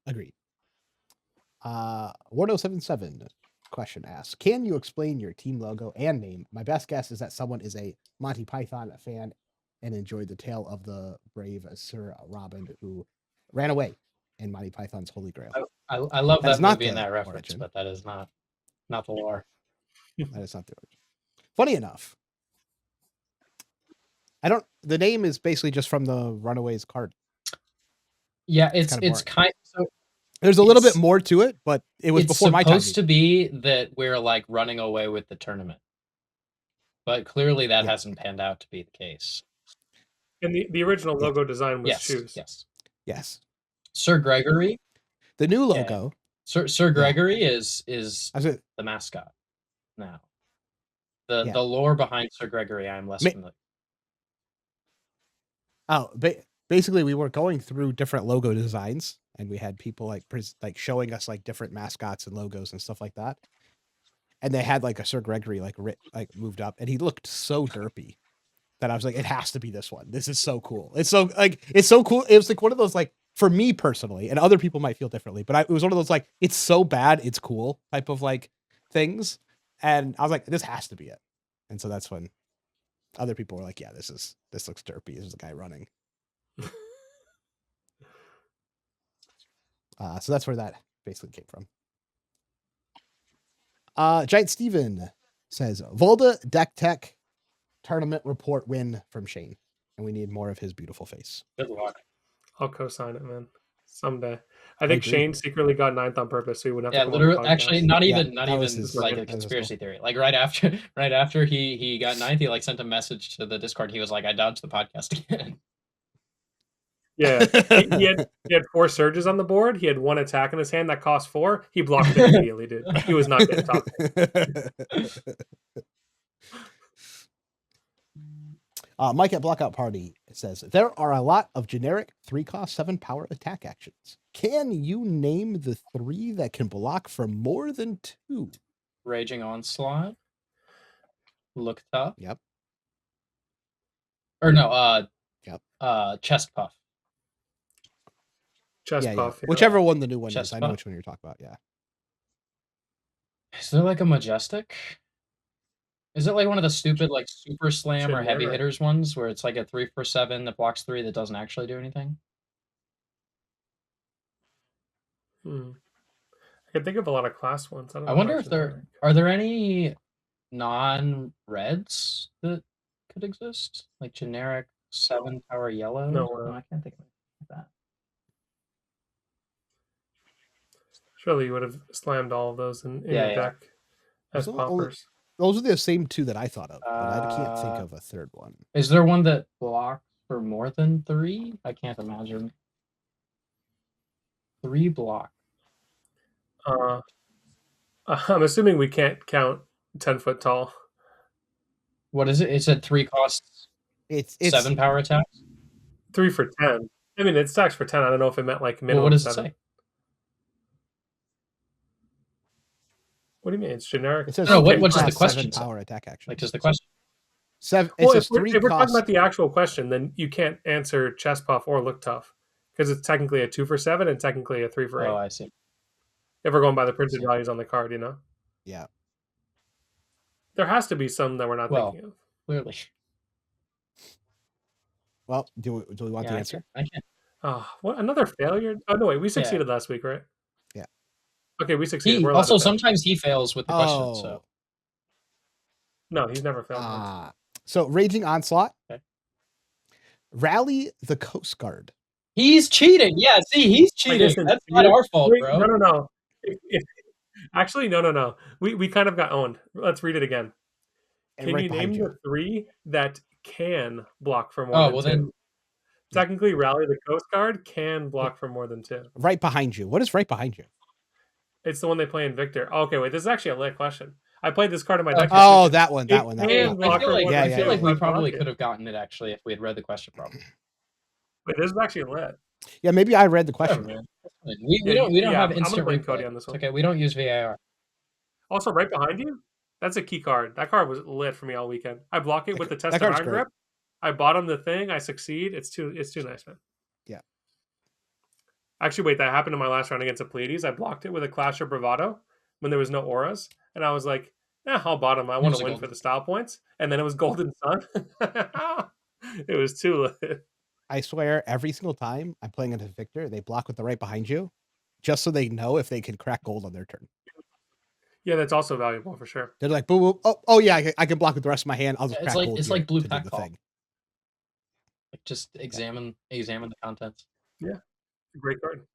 Agreed. 1077 question asks, can you explain your team logo and name? My best guess is that someone is a Monty Python fan and enjoyed the tale of the brave Sir Robin who ran away in Monty Python's Holy Grail. I love that movie and that reference, origin. But that is not the lore. That is not the origin. Funny enough, the name is basically just from the Runaways card. Yeah, it's kind of, there's a little bit more to it, but it was before my time. It's supposed to be that we're like running away with the tournament, but clearly that hasn't panned out to be the case. And the original logo design was shoes. Yes. Sir Gregory. The new logo. Sir Gregory is the mascot now. The lore behind Sir Gregory, I'm less familiar. Oh, basically, we were going through different logo designs, and we had people like showing us like different mascots and logos and stuff like that. And they had like a Sir Gregory like moved up, and he looked so derpy that I was like, it has to be this one. This is so cool. It's so cool. It was like one of those, like, for me personally, and other people might feel differently, but it was one of those like, it's so bad it's cool type of like things. And I was like, this has to be it. And so that's when other people were like, yeah, this looks derpy. This is a guy running. So that's where that basically came from. Giant Steven says, Valda deck tech tournament report win from Shane, and we need more of his beautiful face. Good luck. I'll co-sign it, man. Someday. I think Shane secretly got 9th on purpose, so he wouldn't have to. Yeah, literally. Actually, not even like a conspiracy theory. Like right after he got 9th, he like sent a message to the Discord. He was like, "I dodged the podcast again." Yeah, he had 4 surges on the board. He had 1 attack in his hand that cost 4. He blocked it immediately, dude. He was not getting top. Mike at Blockout Party says, there are a lot of generic 3-cost 7 power attack actions. Can you name the 3 that can block for more than 2? Raging Onslaught. Look Tough. Yep. Or no, Chest Puff. Chest Puff. Yeah. Whichever one the new one is. I know which one you're talking about, yeah. Is there like a Majestic? Is it like one of the stupid like Super Slam or Heavy Hitters ones where it's like a 3/7 that blocks 3 that doesn't actually do anything? I can think of a lot of class ones. I wonder if are there any non-reds that could exist? Like generic 7-power yellows? No, I can't think of that. Surely you would have slammed all of those in Yeah, your yeah. deck as Those are only- poppers. Those are the same two that I thought of, but I can't think of a third one. Is there one that blocks for more than 3? I can't imagine. 3 block. I'm assuming we can't count 10-foot tall. What is it? It said 3 costs. It's 7-power attacks. 3 for 10. I mean, it stacks for 10. I don't know if it meant like minimum. Well, what does 7. it say? What do you mean? It's generic. It says No, three what does the cost, question 7-power attack action. Like, just the question. Seven. Well, It says if we're talking cost. about the actual question, then you can't answer chest puff or look tough because it's technically a 2 for 7 and technically a 3 for 8. Oh, I see. If we're going by the printed values on the card, you know. Yeah. There has to be some that we're not thinking of. Clearly. Well, do we want the I answer? can't. Oh, what another failure? Oh no, wait, we succeeded last week, right? Yeah. Okay, we succeeded. He We're allowed also to fail. sometimes he fails with the question. So No, he's never failed. once. So Raging Onslaught. Okay. Rally the Coast Guard. he's cheating. Yeah, see, he's cheating. listen, That's not our fault, Wait, bro. No. Actually, no. We kind of got owned. Let's read it again. And Can right you name behind you. the 3 that can block for more Oh, than well 2? then. Technically, Rally the Coast Guard can block for more than 2. Right behind you. What is right behind you? It's the one they play in Victor. Okay, wait, this is actually a lit question. I played this card in my deck. Oh, that one. It That can one. block I feel for like, more Yeah, than I yeah, feel like yeah. we probably could have gotten it actually if we had read the question properly. Wait, this is actually lit. Yeah, maybe I read the Whatever, question. man. We don't Yeah, have I'm instant gonna blame replay. Cody on this It's one. okay, we don't use VAR. Also, right behind you, that's a key card. That card was lit for me all weekend. I block it with the test that of card's Iron great. Grip. I bottom the thing. I succeed. It's too nice, man. Yeah. Actually, wait, that happened in my last round against a Pleiades. I blocked it with a Clash of Bravado when there was no auras, and I was like, I'll bottom. I want was to a win golden. for the style points. And then it was Golden Sun. It was too lit. I swear, every single time I'm playing against Victor, they block with the right behind you, just so they know if they can crack gold on their turn. Yeah, that's also valuable for sure. They're like, boo, boo. Oh yeah, I can block with the rest of my hand. I'll just It's crack like- gold. it's here like blue to do pack the call. thing. Like, just examine the contents. Great card.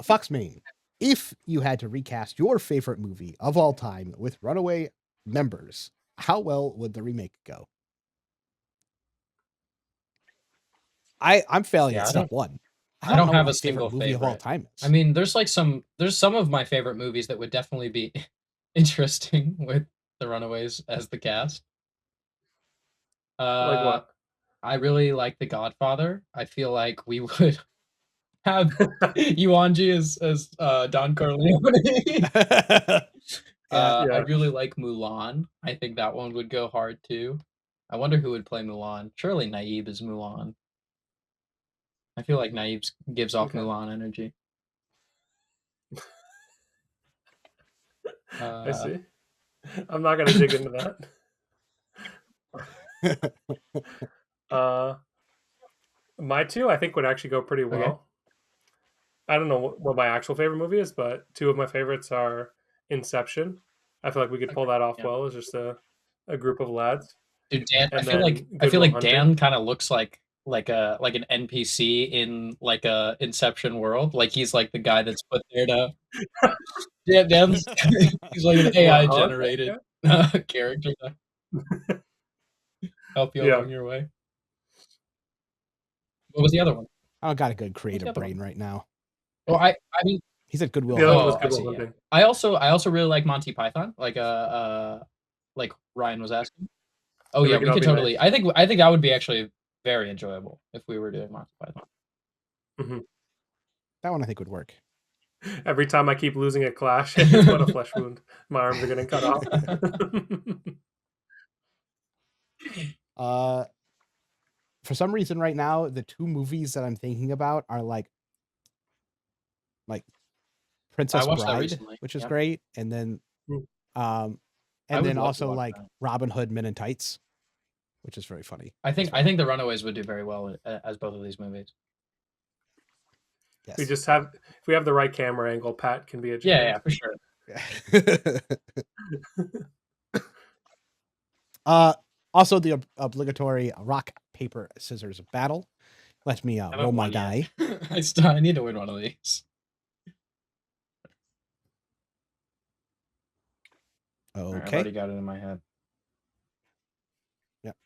Fox Main. If you had to recast your favorite movie of all time with Runaway members, how well would the remake go? I'm failing Yeah, at I step don't- one. I don't know have what a my single movie of all favorite. time is. I mean, there's some of my favorite movies that would definitely be interesting with the Runaways as the cast. Like what? I really like The Godfather. I feel like we would have Yuanji as Don Corleone. Yeah. I really like Mulan. I think that one would go hard too. I wonder who would play Mulan. Surely Naib is Mulan. I feel like Naib gives off Okay. Mulan energy. I see. I'm not gonna dig into that. My 2, I think, would actually go pretty well. Okay. I don't know what my actual favorite movie is, but 2 of my favorites are Inception. I feel like we could pull that off Yeah. well as just a group of lads. Dude, Dan. And I feel like then Good Will Hunting. Dan kind of looks like an NPC in like a Inception world. Like he's like the guy that's put there to. Yeah, Dan's he's like an AI Well, I like that, generated character to help you Yeah. along your way. What was the other one? I don't got a good creative other brain right now. Well, I mean, He's at Goodwill. The other one was I Good see, Will yeah. Hunting. I also really like Monty Python. Like Ryan was asking. Oh Yeah, yeah, we we can all could be totally. I think that would be actually very enjoyable if we were doing Monty Python. That one I think would work. Every time I keep losing a clash, it's what a flesh wound. My arms are getting cut off. For some reason right now, the 2 movies that I'm thinking about are like Princess watched that Bride, recently, which is yeah. great, and then Mm. and would then love to also watch like that. Robin Hood Men in Tights, which is very funny. I think the Runaways would do very well as both of these movies. Yes. If we have the right camera angle, Pat can be a Yeah, for sure. Also the obligatory rock, paper, scissors battle. Let me haven't roll my won die. yet. I need to win one of these. Alright, I've Okay. already got it in my head. Yep.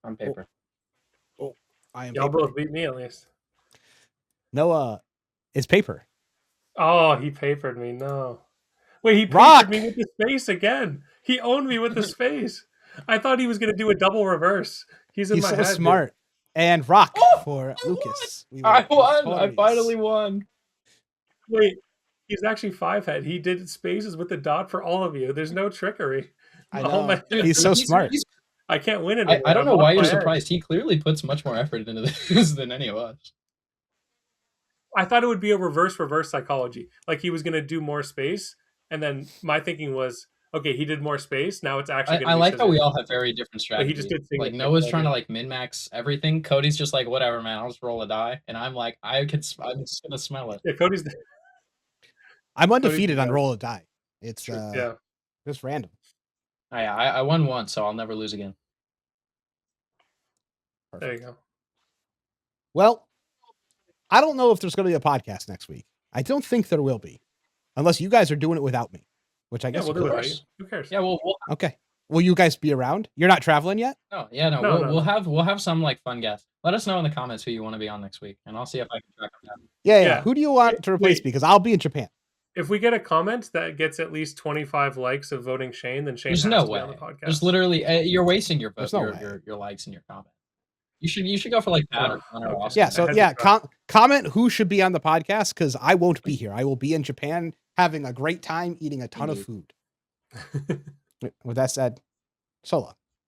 On paper. I am Y'all paper. both beat me at least. Noah is paper. Oh, he papered me. No. Wait, he Rock! papered me with the space again. He owned me with the space. I thought he was going to do a double reverse. He's in my so head. smart. And rock Oh, for I Lucas. I won! I victorious. finally won. Wait, he's actually 5-head. He did spaces with the dot for all of you. There's no trickery. I Oh know. my- He's so smart. I can't win anymore. I don't know I've why lost you're my edge. surprised. He clearly puts much more effort into this than any of us. I thought it would be a reverse psychology. Like he was going to do more space. And then my thinking was, okay, he did more space. Now it's actually going to be I like how scissors. we all have very different But strategies. he just did like single Noah's pick trying to already. like min-max everything. Cody's just like, whatever, man, I'll just roll a die. And I'm like, I'm just gonna smell it. Yeah, Cody's I'm undefeated Cody's on the roll a die. It's true. Yeah. just random. Oh, yeah, I won once, so I'll never lose again. Perfect. There you go. Well, I don't know if there's going to be a podcast next week. I don't think there will be, unless you guys are doing it without me, which I guess we'll you do it. could. Right? Who cares? Yeah, well, Okay. Will you guys be around? You're not traveling yet? no, No. we'll have some like fun guests. Let us know in the comments who you want to be on next week, and I'll see if I can track them down. Yeah. Yeah. Who do you want to replace Wait. me? Because I'll be in Japan. If we get a comment that gets at least 25 likes of voting Shane, then Shane There's has no to way. be on the podcast. There's literally you're wasting your vote, There's no way. your likes and your comment. You should go for like that or Connor Okay. Austin. Yeah. So had yeah, to comment who should be on the podcast because I won't be here. I will be in Japan having a great time eating a ton of Indeed. food. With that said, so long.